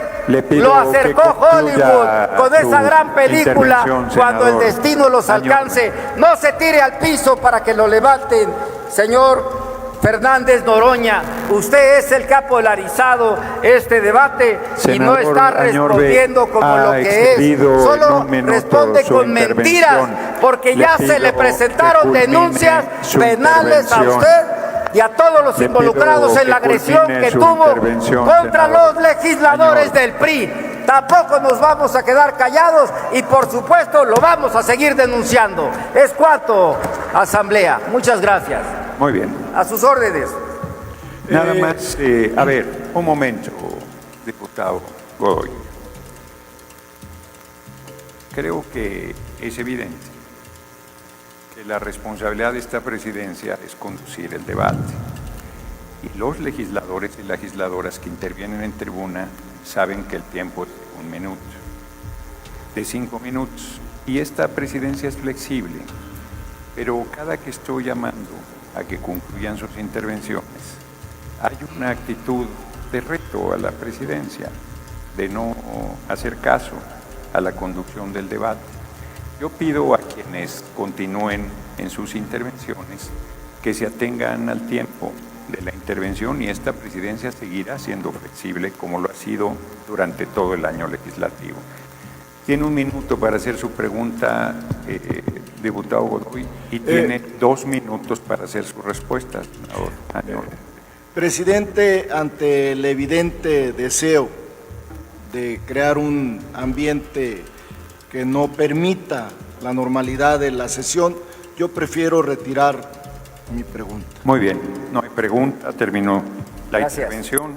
lo acercó Hollywood con esa gran película, Cuando el destino los alcance. No se tire al piso para que lo levanten, señor Fernández Noroña. Usted es el que ha polarizado este debate, senador, y no está respondiendo como lo que es. Solo responde con mentiras, porque ya se le presentaron denuncias penales a usted y a todos los involucrados en la agresión que tuvo contra los legisladores del PRI. Tampoco nos vamos a quedar callados y, por supuesto, lo vamos a seguir denunciando. Es cuanto, Asamblea. Muchas gracias. Muy bien. A sus órdenes. Nada más, a ver, un momento, diputado Godoy. Creo que es evidente que la responsabilidad de esta presidencia es conducir el debate. Y los legisladores y legisladoras que intervienen en tribuna saben que el tiempo es de 1 minuto, de 5 minutos. Y esta presidencia es flexible. pero cada que estoy llamando a que concluyan sus intervenciones, hay una actitud de reto a la presidencia, de no hacer caso a la conducción del debate. Yo pido a quienes continúen en sus intervenciones que se atengan al tiempo de la intervención y esta presidencia seguirá siendo flexible como lo ha sido durante todo el año legislativo. Tiene 1 minuto para hacer su pregunta, diputado Godoy, y tiene 2 minutos para hacer su respuesta, senador. Presidente, ante el evidente deseo de crear un ambiente que no permita la normalidad de la sesión, yo prefiero retirar mi pregunta. Muy bien, no hay pregunta, terminó la Gracias. intervención.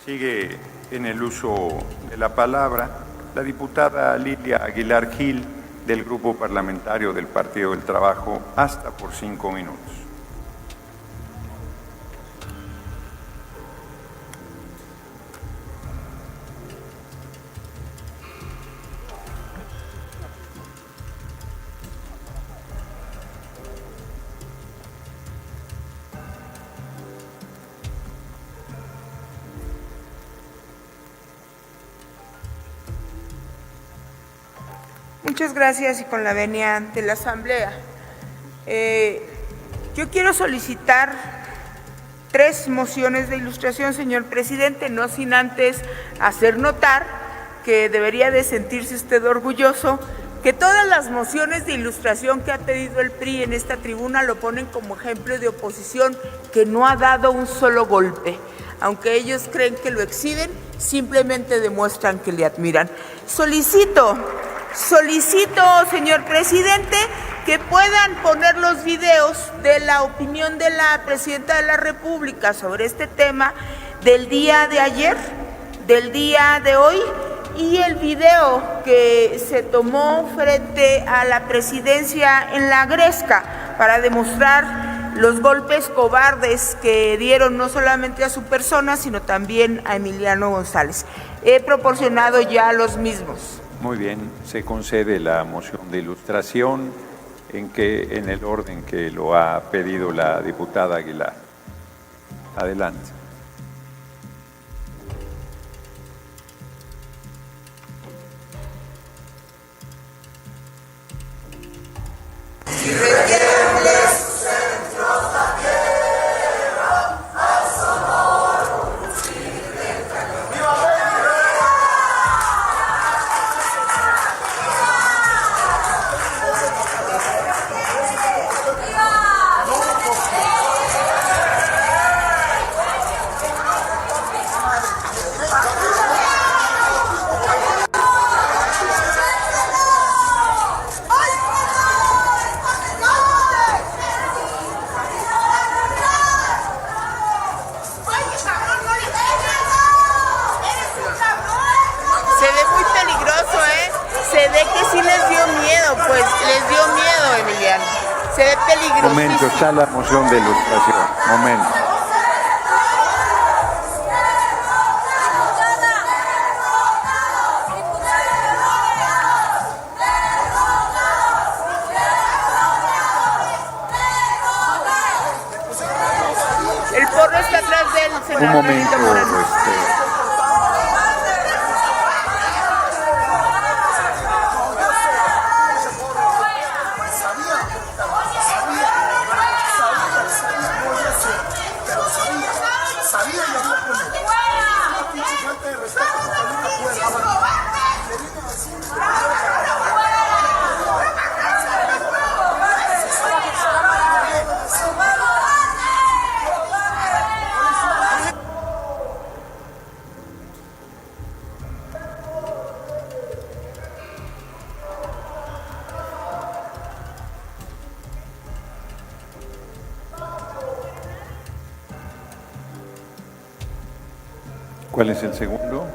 Sigue en el uso de la palabra la diputada Lilia Aguilar Gil, del Grupo Parlamentario del Partido del Trabajo, hasta por 5 minutos. Muchas gracias y con la venia de la Asamblea. Yo quiero solicitar 3 mociones de ilustración, señor presidente, no sin antes hacer notar que debería de sentirse usted orgulloso que todas las mociones de ilustración que ha pedido el PRI en esta tribuna lo ponen como ejemplo de oposición que no ha dado un solo golpe. Aunque ellos creen que lo exhiben, simplemente demuestran que le admiran. Solicito, señor presidente, que puedan poner los videos de la opinión de la presidenta de la República sobre este tema del día de ayer, del día de hoy, y el video que se tomó frente a la presidencia en la Gresca para demostrar los golpes cobardes que dieron no solamente a su persona, sino también a Emiliano González. He proporcionado ya los mismos. Muy bien, se concede la moción de ilustración en el orden que lo ha pedido la diputada Aguilar. Adelante. Momento, está la moción de ilustración. Momento. El porro está atrás del senador. Un momento, ¿Cuál es el segundo?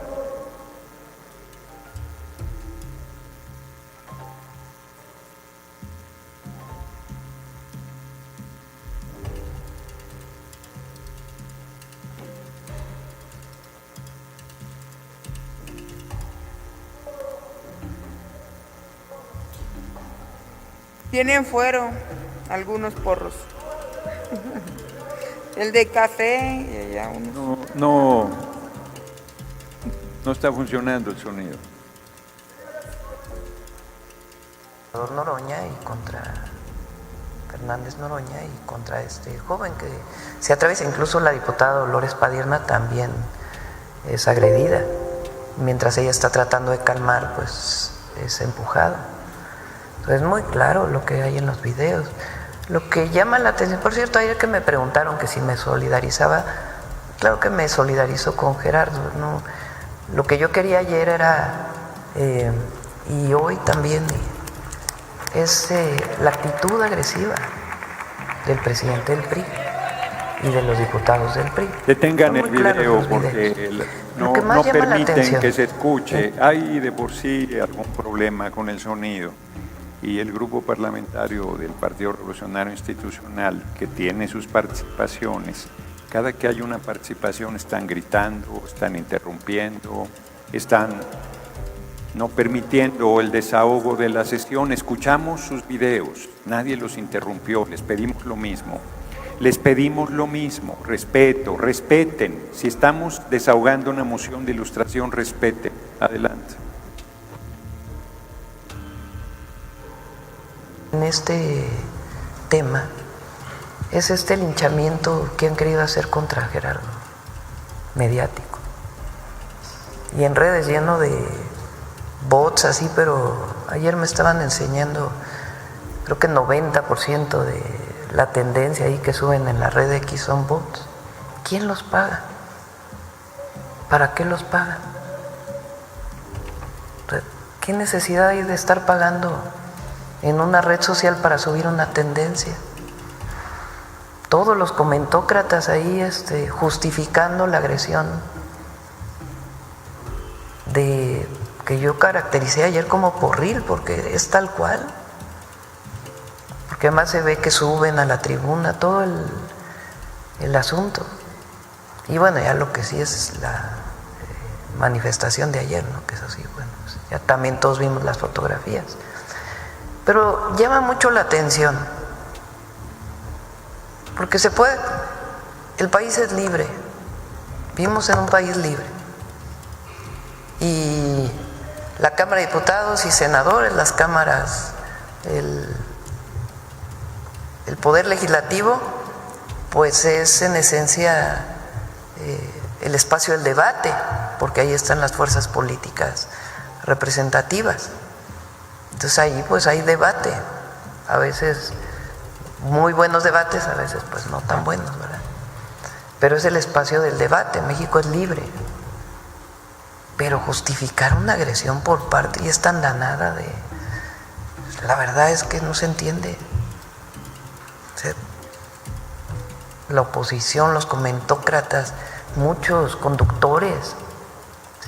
Tienen fuero. algunos porros. El de café y allá uno. No está funcionando el sonido. Noroña y contra Fernández Noroña y contra este joven que se atraviesa. Incluso la diputada Dolores Padierna también es agredida. Mientras ella está tratando de calmar, pues es empujada. Entonces es muy claro lo que hay en los videos. Lo que llama la atención, por cierto, ayer que me preguntaron que si me solidarizaba, claro que me solidarizo con Gerardo, ¿no? Lo que yo quería ayer era, y hoy también, es la actitud agresiva del presidente del PRI y de los diputados del PRI. Detengan el video porque no permiten que se escuche. Hay de por sí algún problema con el sonido. Y el grupo parlamentario del Partido Revolucionario Institucional, que tiene sus participaciones, cada que hay una participación están gritando, están interrumpiendo, están no permitiendo el desahogo de la sesión. Escuchamos sus videos, nadie los interrumpió, les pedimos lo mismo. Les pedimos lo mismo, respeto, respeten. Si estamos desahogando una moción de ilustración, respeten. Adelante. En este tema es este linchamiento que han querido hacer contra Gerardo, mediático. Y en redes lleno de bots así, pero ayer me estaban enseñando, creo que 90% de la tendencia ahí que suben en la red X son bots. ¿Quién los paga? ¿Para qué los pagan? ¿Qué necesidad hay de estar pagando en una red social para subir una tendencia? Todos los comentócratas ahí justificando la agresión que yo caractericé ayer como porril, porque es tal cual. Porque además se ve que suben a la tribuna todo el asunto. Y bueno, ya lo que sí es la manifestación de ayer, ¿no? Que eso sí, bueno, pues ya también todos vimos las fotografías. Pero llama mucho la atención, porque se puede, el país es libre, vivimos en un país libre, y la Cámara de Diputados y Senadores, las cámaras, el Poder Legislativo, pues es en esencia el espacio del debate, porque ahí están las fuerzas políticas representativas. Entonces ahí pues hay debate, a veces muy buenos debates, a veces pues no tan buenos, ¿verdad? Pero es el espacio del debate, México es libre. Pero justificar una agresión por parte, y es tan danada de... La verdad es que no se entiende. O sea, la oposición, los comentócratas, muchos conductores,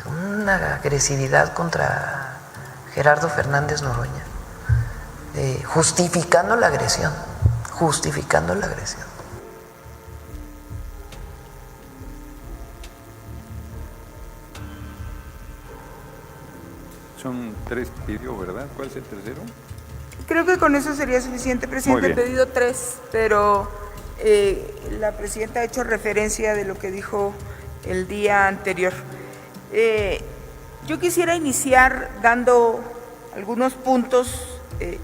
una agresividad contra Gerardo Fernández Noroña, justificando la agresión, Son 3 que pidió, ¿verdad? ¿Cuál es el tercero? Creo que con eso sería suficiente, presidente. He pedido 3, pero la presidenta ha hecho referencia de lo que dijo el día anterior. Yo quisiera iniciar dando algunos puntos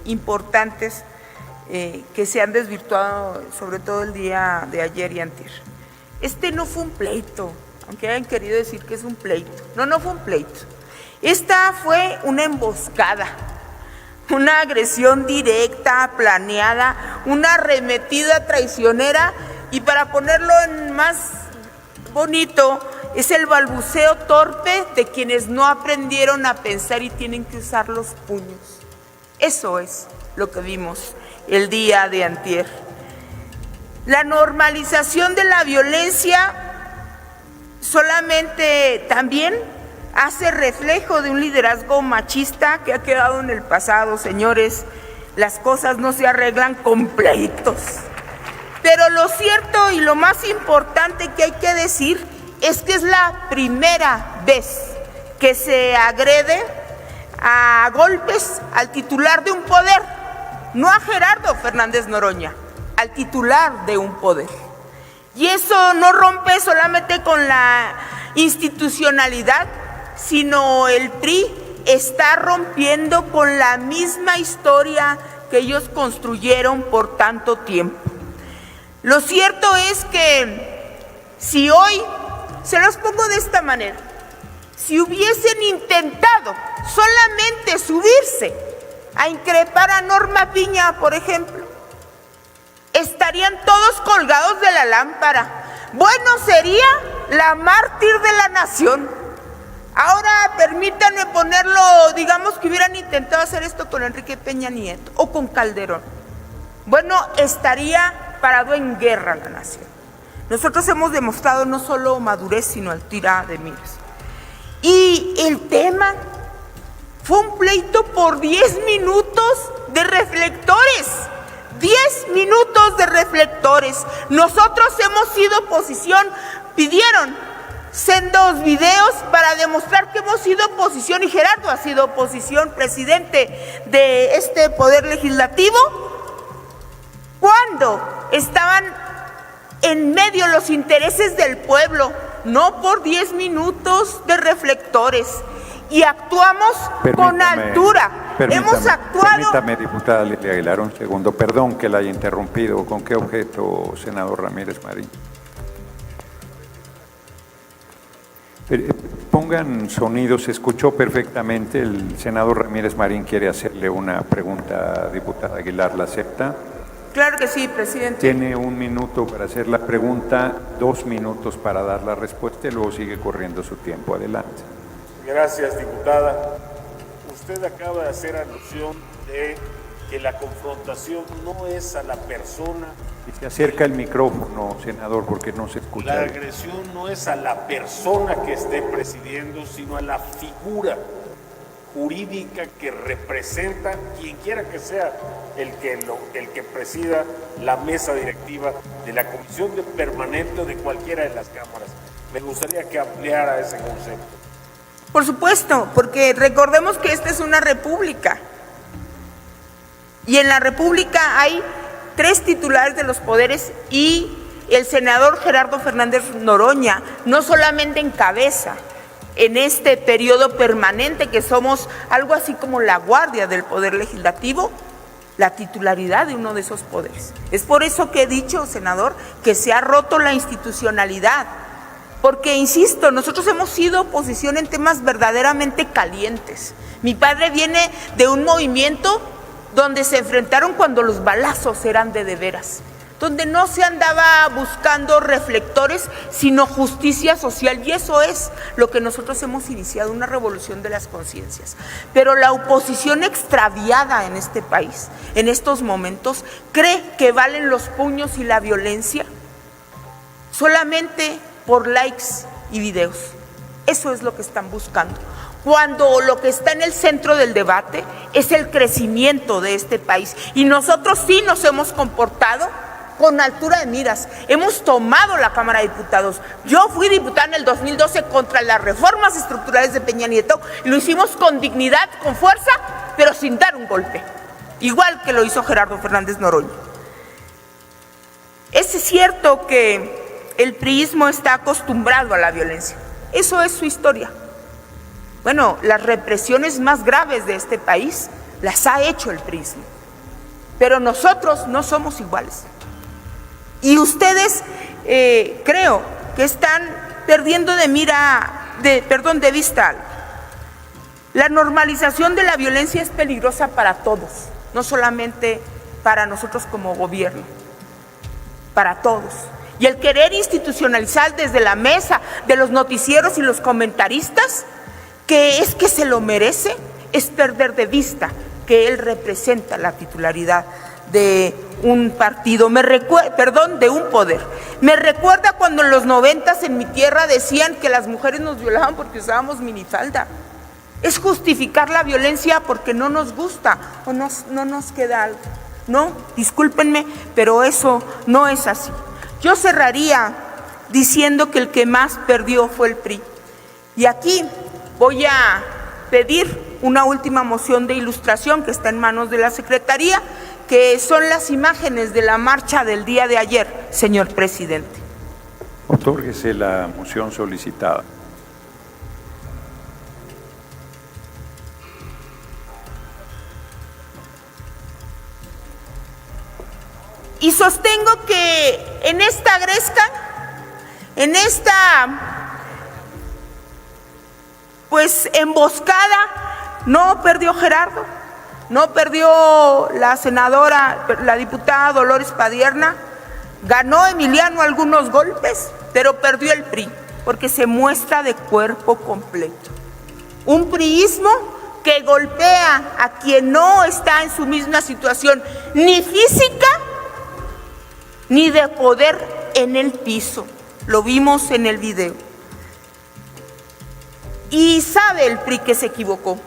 importantes que se han desvirtuado, sobre todo el día de ayer y antier. Este no fue un pleito, aunque hayan querido decir que es un pleito. No fue un pleito. Esta fue una emboscada, una agresión directa, planeada, una arremetida traicionera, y para ponerlo en más bonito, es el balbuceo torpe de quienes no aprendieron a pensar y tienen que usar los puños. Eso es lo que vimos el día de antier. La normalización de la violencia solamente también hace reflejo de un liderazgo machista que ha quedado en el pasado, señores. Las cosas no se arreglan con pleitos. Pero lo cierto y lo más importante que hay que decir es que es la primera vez que se agrede a golpes al titular de un poder. no a Gerardo Fernández Noroña, al titular de un poder. Y eso no rompe solamente con la institucionalidad, sino el PRI está rompiendo con la misma historia que ellos construyeron por tanto tiempo. Lo cierto es que si hoy, se los pongo de esta manera, si hubiesen intentado solamente subirse a increpar a Norma Piña, por ejemplo, estarían todos colgados de la lámpara. Bueno, sería la mártir de la nación. Ahora permítanme ponerlo, digamos que hubieran intentado hacer esto con Enrique Peña Nieto o con Calderón. Bueno, estaría parado en guerra la nación. Nosotros hemos demostrado no solo madurez, sino altura de miras. Y el tema fue un pleito por 10 minutos de reflectores. 10 minutos de reflectores. Nosotros hemos sido oposición, pidieron sendos videos para demostrar que hemos sido oposición, y Gerardo ha sido oposición, presidente de este poder legislativo, cuando estaban en medio los intereses del pueblo, no por 10 minutos de reflectores. Y actuamos con altura. Hemos actuado. Permítame, diputada Lilia Aguilar, un segundo. Perdón que la haya interrumpido. ¿Con qué objeto, senador Ramírez Marín? Pongan sonido, se escuchó perfectamente. El senador Ramírez Marín quiere hacerle una pregunta, diputada Aguilar, ¿la acepta? Claro que sí, presidente. Tiene 1 minuto para hacer la pregunta, 2 minutos para dar la respuesta y luego sigue corriendo su tiempo. Adelante. Gracias, diputada. Usted acaba de hacer alusión de que la confrontación no es a la persona. Y se acerca el micrófono, senador, porque no se escucha. La agresión no es a la persona que esté presidiendo, sino a la figura jurídica que representa quien quiera que sea el que presida la mesa directiva de la comisión permanente o de cualquiera de las cámaras. Me gustaría que ampliara ese concepto. Por supuesto, porque recordemos que esta es una república. Y en la república hay 3 titulares de los poderes y el senador Gerardo Fernández Noroña no solamente encabeza en este periodo permanente que somos algo así como la guardia del poder legislativo, la titularidad de uno de esos poderes. Es por eso que he dicho, senador, que se ha roto la institucionalidad. Porque, insisto, nosotros hemos sido oposición en temas verdaderamente calientes. Mi padre viene de un movimiento donde se enfrentaron cuando los balazos eran de veras, donde no se andaba buscando reflectores, sino justicia social, y eso es lo que nosotros hemos iniciado, una revolución de las conciencias. Pero la oposición extraviada en este país, en estos momentos, cree que valen los puños y la violencia solamente por likes y videos. Eso es lo que están buscando. Cuando lo que está en el centro del debate es el crecimiento de este país. Y nosotros sí nos hemos comportado con altura de miras. Hemos tomado la Cámara de Diputados. Yo fui diputada en el 2012 contra las reformas estructurales de Peña Nieto. Y lo hicimos con dignidad, con fuerza, pero sin dar un golpe. Igual que lo hizo Gerardo Fernández Noroña. Es cierto que el priismo está acostumbrado a la violencia. Eso es su historia. Bueno, las represiones más graves de este país las ha hecho el priismo. Pero nosotros no somos iguales. Y ustedes creo que están perdiendo de vista algo. La normalización de la violencia es peligrosa para todos, no solamente para nosotros como gobierno, para todos. Y el querer institucionalizar desde la mesa de los noticieros y los comentaristas, que es que se lo merece, es perder de vista que él representa la titularidad de un partido, de un poder. Me recuerda cuando en los 90s en mi tierra decían que las mujeres nos violaban porque usábamos minifalda. Es justificar la violencia porque no nos gusta o no nos queda algo. No, discúlpenme, pero eso no es así. Yo cerraría diciendo que el que más perdió fue el PRI. Y aquí voy a pedir una última moción de ilustración que está en manos de la Secretaría, que son las imágenes de la marcha del día de ayer, señor presidente. Otórguese la moción solicitada. Y sostengo que en esta gresca, en esta emboscada, no perdió Gerardo, no perdió la senadora, la diputada Dolores Padierna, ganó Emiliano algunos golpes, pero perdió el PRI, porque se muestra de cuerpo completo. Un priismo que golpea a quien no está en su misma situación, ni física, ni de poder en el piso. Lo vimos en el video. Y sabe el PRI que se equivocó.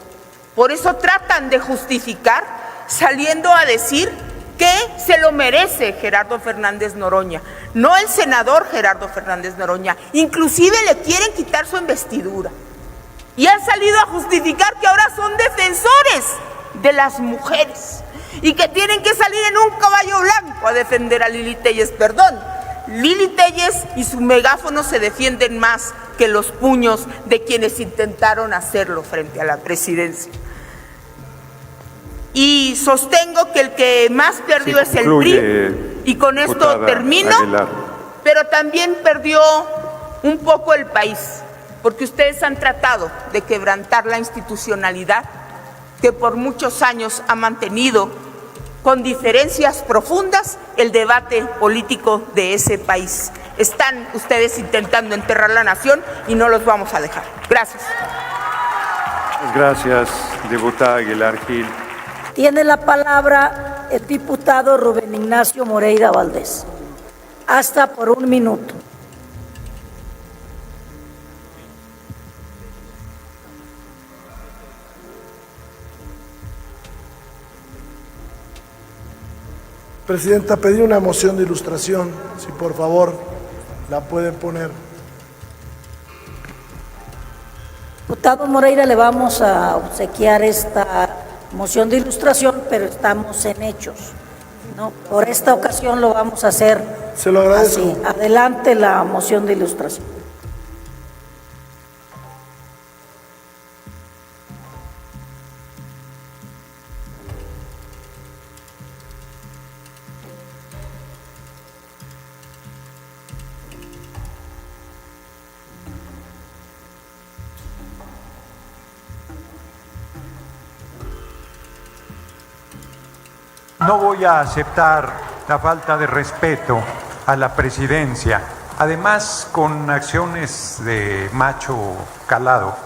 Por eso tratan de justificar saliendo a decir que se lo merece Gerardo Fernández Noroña, no el senador Gerardo Fernández Noroña. Inclusive le quieren quitar su investidura. Y han salido a justificar que ahora son defensores de las mujeres y que tienen que salir en un caballo blanco a defender a Lili Téllez. Perdón, Lili Téllez y su megáfono se defienden más que los puños de quienes intentaron hacerlo frente a la presidencia. Y sostengo que el que más perdió es el PRI, y con esto termino, pero también perdió un poco el país, porque ustedes han tratado de quebrantar la institucionalidad que por muchos años ha mantenido con diferencias profundas el debate político de ese país. Están ustedes intentando enterrar la nación y no los vamos a dejar. Gracias. Gracias, diputada Aguilar Gil. Tiene la palabra el diputado Rubén Ignacio Moreira Valdés. Hasta por 1 minuto. Presidenta, pedí una moción de ilustración, si por favor la pueden poner. Diputado Moreira, le vamos a obsequiar esta moción de ilustración, pero estamos en hechos, ¿no? Por esta ocasión lo vamos a hacer. Se lo agradezco. Así. Adelante la moción de ilustración. No voy a aceptar la falta de respeto a la presidencia, además con acciones de macho calado,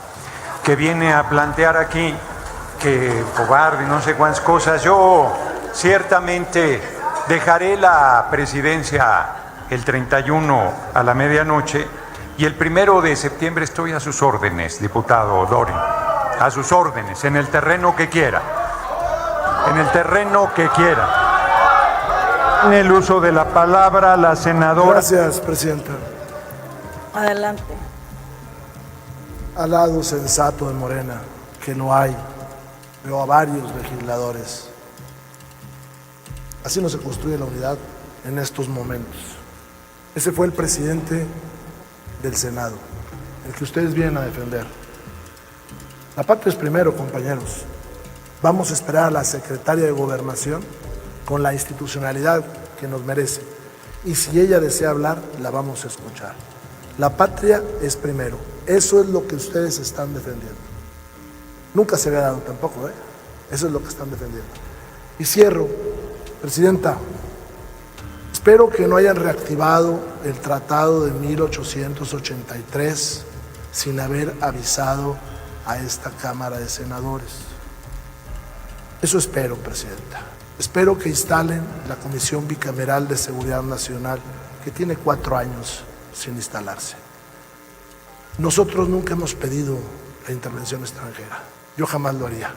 que viene a plantear aquí que cobarde, no sé cuántas cosas. Yo ciertamente dejaré la presidencia el 31 a la medianoche y el 1 de septiembre estoy a sus órdenes, diputado Dorin, a sus órdenes, en el terreno que quiera. En el terreno que quiera. En el uso de la palabra, la senadora. Gracias, presidenta. Adelante. Al lado sensato de Morena, que lo hay. Veo a varios legisladores. Así no se construye la unidad en estos momentos. Ese fue el presidente del Senado, el que ustedes vienen a defender. La patria es primero, compañeros. Vamos a esperar a la secretaria de Gobernación con la institucionalidad que nos merece. Y si ella desea hablar, la vamos a escuchar. La patria es primero. Eso es lo que ustedes están defendiendo. Nunca se había dado tampoco, ¿eh? Eso es lo que están defendiendo. Y cierro, presidenta. Espero que no hayan reactivado el tratado de 1883 sin haber avisado a esta Cámara de Senadores. Eso espero, presidenta. Espero que instalen la Comisión Bicameral de Seguridad Nacional, que tiene 4 años sin instalarse. Nosotros nunca hemos pedido la intervención extranjera. Yo jamás lo haría.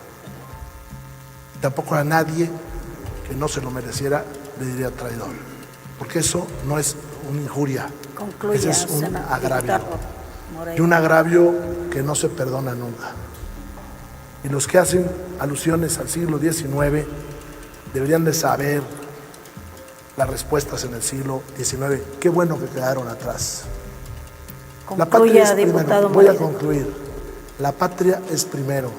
Tampoco a nadie que no se lo mereciera le diría traidor, porque eso no es una injuria. Concluya, ese es un agravio. Moreira. Y un agravio que no se perdona nunca. Y los que hacen alusiones al siglo XIX deberían de saber las respuestas en el siglo XIX. Qué bueno que quedaron atrás. La patria es primero. Voy a concluir. La patria es primero.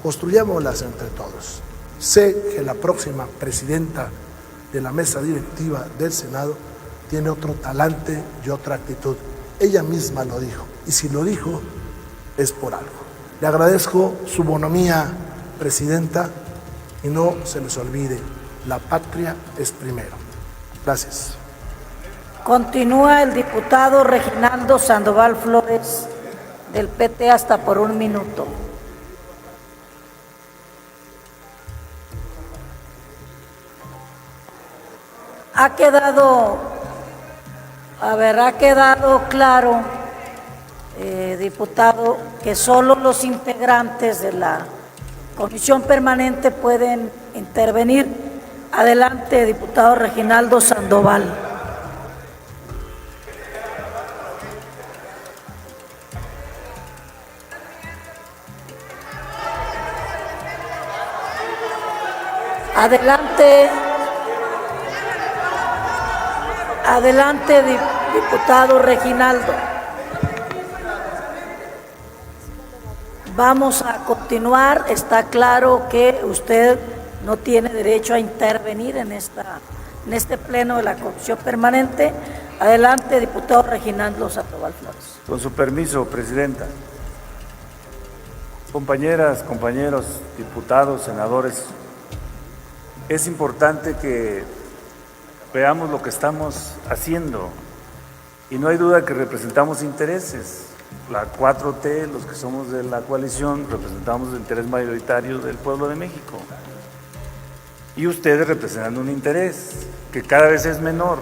Construyámoslas entre todos. Sé que la próxima presidenta de la mesa directiva del Senado tiene otro talante y otra actitud. Ella misma lo dijo. Y si lo dijo, es por algo. Le agradezco su bonomía, presidenta, y no se les olvide, la patria es primero. Gracias. Continúa el diputado Reginaldo Sandoval Flores, del PT, hasta por 1 minuto. Ha quedado claro, diputado, que solo los integrantes de la comisión permanente pueden intervenir. Adelante, diputado Reginaldo Sandoval. Adelante, diputado Reginaldo. Vamos a continuar. Está claro que usted no tiene derecho a intervenir en este pleno de la Comisión Permanente. Adelante, diputado Reginaldo Sandoval Flores. Con su permiso, presidenta. Compañeras, compañeros, diputados, senadores, es importante que veamos lo que estamos haciendo y no hay duda que representamos intereses. La 4T, los que somos de la coalición, representamos el interés mayoritario del pueblo de México. Y ustedes representan un interés que cada vez es menor.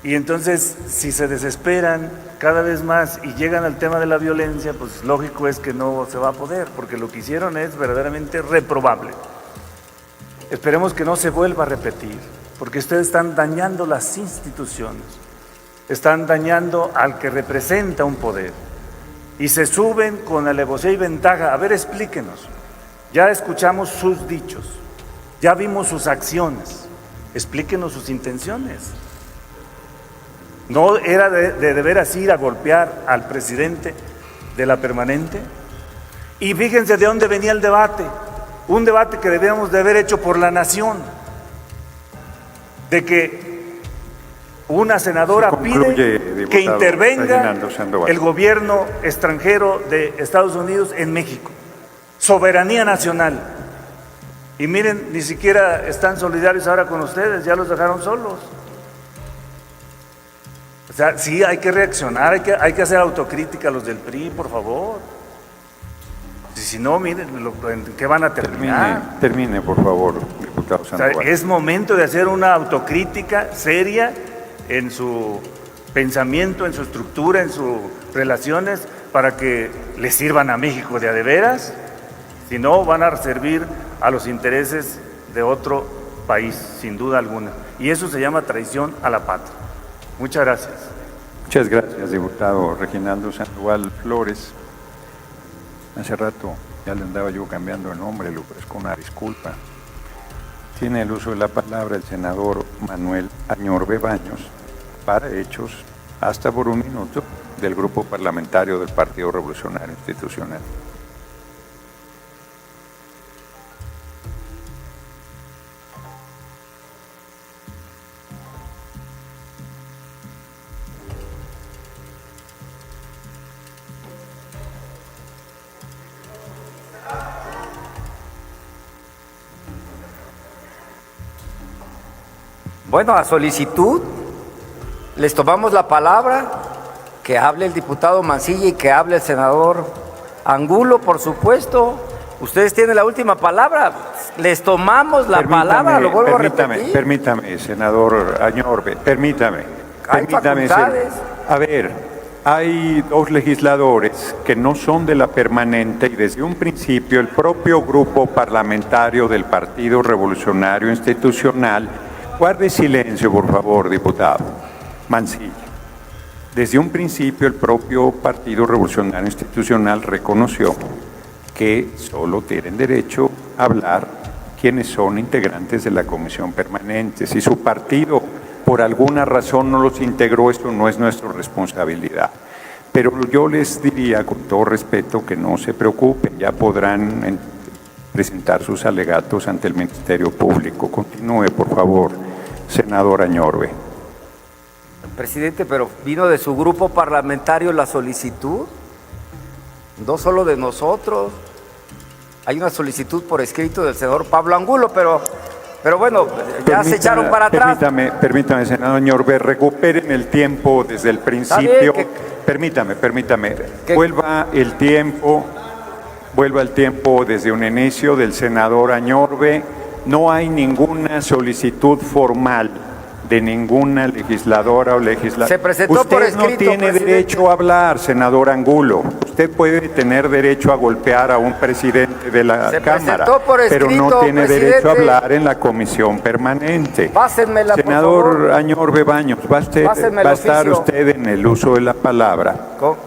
Y entonces, si se desesperan cada vez más y llegan al tema de la violencia, pues lógico es que no se va a poder, porque lo que hicieron es verdaderamente reprobable. Esperemos que no se vuelva a repetir, porque ustedes están dañando las instituciones, están dañando al que representa un poder y se suben con alevosía y ventaja. A ver, explíquenos. Ya escuchamos sus dichos, ya vimos sus acciones, explíquenos sus intenciones. ¿No era de veras ir a golpear al presidente de la permanente? Y fíjense de dónde venía el debate. Un debate que debíamos de haber hecho por la nación, de que una senadora pide que intervenga el gobierno extranjero de Estados Unidos en México, soberanía nacional. Y miren, ni siquiera están solidarios ahora con ustedes, ya los dejaron solos. O sea, sí hay que reaccionar, hay que hacer autocrítica a los del PRI, por favor. Si no, miren, ¿en qué van a terminar? Termine, por favor, diputado Sandoval. O sea, es momento de hacer una autocrítica seria en su pensamiento, en su estructura, en sus relaciones, para que le sirvan a México de a de veras. Si no, van a servir a los intereses de otro país, sin duda alguna. Y eso se llama traición a la patria. Muchas gracias. Muchas gracias, diputado Reginaldo Sandoval Flores. Hace rato ya le andaba yo cambiando el nombre, le ofrezco una disculpa. Tiene el uso de la palabra el senador Manuel Añorbe Baños para hechos, hasta por 1 minuto, del Grupo Parlamentario del Partido Revolucionario Institucional. Bueno, a solicitud les tomamos la palabra, que hable el diputado Mancilla y que hable el senador Angulo, por supuesto. Ustedes tienen la última palabra, les tomamos la palabra, lo vuelvo a repetir. Permítame, senador Añorbe, permítame. A ver, hay 2 legisladores que no son de la permanente y desde un principio el propio grupo parlamentario del Partido Revolucionario Institucional. Guarde silencio, por favor, diputado Mancilla. Desde un principio, el propio Partido Revolucionario Institucional reconoció que solo tienen derecho a hablar quienes son integrantes de la comisión permanente. Si su partido por alguna razón no los integró, esto no es nuestra responsabilidad. Pero yo les diría con todo respeto que no se preocupen, ya podrán presentar sus alegatos ante el Ministerio Público. Continúe, por favor, senador Añorbe. Presidente, pero vino de su grupo parlamentario la solicitud, no solo de nosotros. Hay una solicitud por escrito del senador Pablo Angulo, pero bueno, ya se echaron para atrás. Permítame, senador Añorbe, recuperen el tiempo desde el principio. Permítame. Vuelva el tiempo desde un inicio del senador Añorbe. No hay ninguna solicitud formal de ninguna legisladora o legislador. Se presentó por escrito, Usted no tiene presidente. derecho a hablar, senador Angulo. Usted puede tener derecho a golpear a un presidente de la Cámara, pero no tiene derecho a hablar en la comisión permanente. Pásenmela, senador por favor. Añorbe Baños, va a estar usted en el uso de la palabra.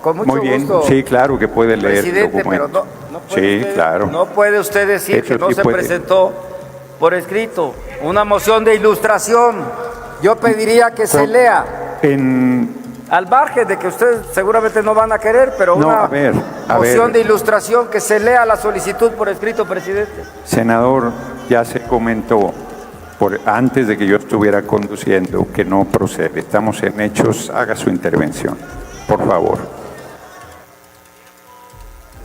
Con mucho Muy bien, gusto. sí, claro que puede leer el Presidente, documento. pero no puede sí, usted, claro. No puede usted decir Eso que no sí se puede. presentó por escrito una moción de ilustración. Yo pediría que se lea. Al margen de que ustedes seguramente no van a querer, pero una moción de ilustración, que se lea la solicitud por escrito, presidente. Senador, ya se comentó antes de que yo estuviera conduciendo que no procede. Estamos en hechos. Haga su intervención, por favor.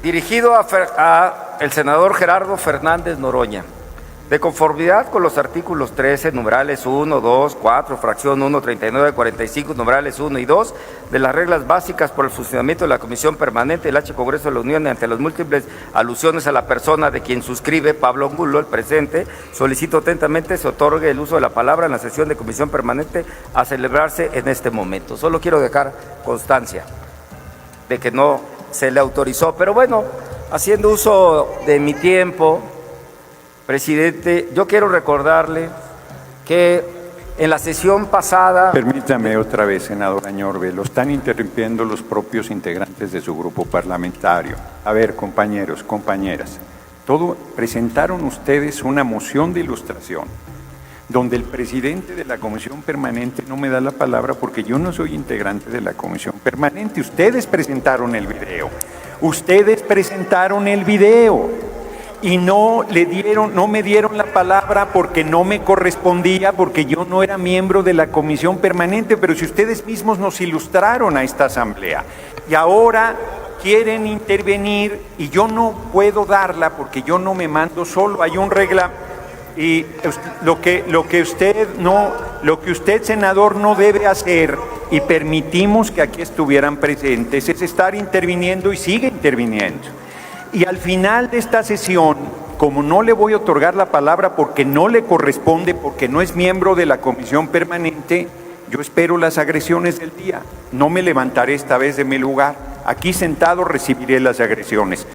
Dirigido a el senador Gerardo Fernández Noroña. De conformidad con los artículos 13, numerales 1, 2, 4, fracción 1, 39, 45, numerales 1 y 2, de las reglas básicas por el funcionamiento de la Comisión Permanente del H. Congreso de la Unión, ante las múltiples alusiones a la persona de quien suscribe Pablo Angulo, el presente, solicito atentamente se otorgue el uso de la palabra en la sesión de Comisión Permanente a celebrarse en este momento. Solo quiero dejar constancia de que no se le autorizó, pero bueno, haciendo uso de mi tiempo, presidente, yo quiero recordarle que en la sesión pasada... Permítame otra vez, senador Añorbe, lo están interrumpiendo los propios integrantes de su grupo parlamentario. A ver, compañeros, compañeras, presentaron ustedes una moción de ilustración donde el presidente de la Comisión Permanente no me da la palabra porque yo no soy integrante de la Comisión Permanente. Ustedes presentaron el video. Y no me dieron la palabra porque no me correspondía, porque yo no era miembro de la Comisión Permanente, pero si ustedes mismos nos ilustraron a esta asamblea y ahora quieren intervenir y yo no puedo darla porque yo no me mando solo, hay un regla y lo que usted, senador, no debe hacer, y permitimos que aquí estuvieran presentes, es estar interviniendo y sigue interviniendo. Y al final de esta sesión, como no le voy a otorgar la palabra porque no le corresponde, porque no es miembro de la Comisión Permanente, yo espero las agresiones del día. No me levantaré esta vez de mi lugar. Aquí sentado recibiré las agresiones.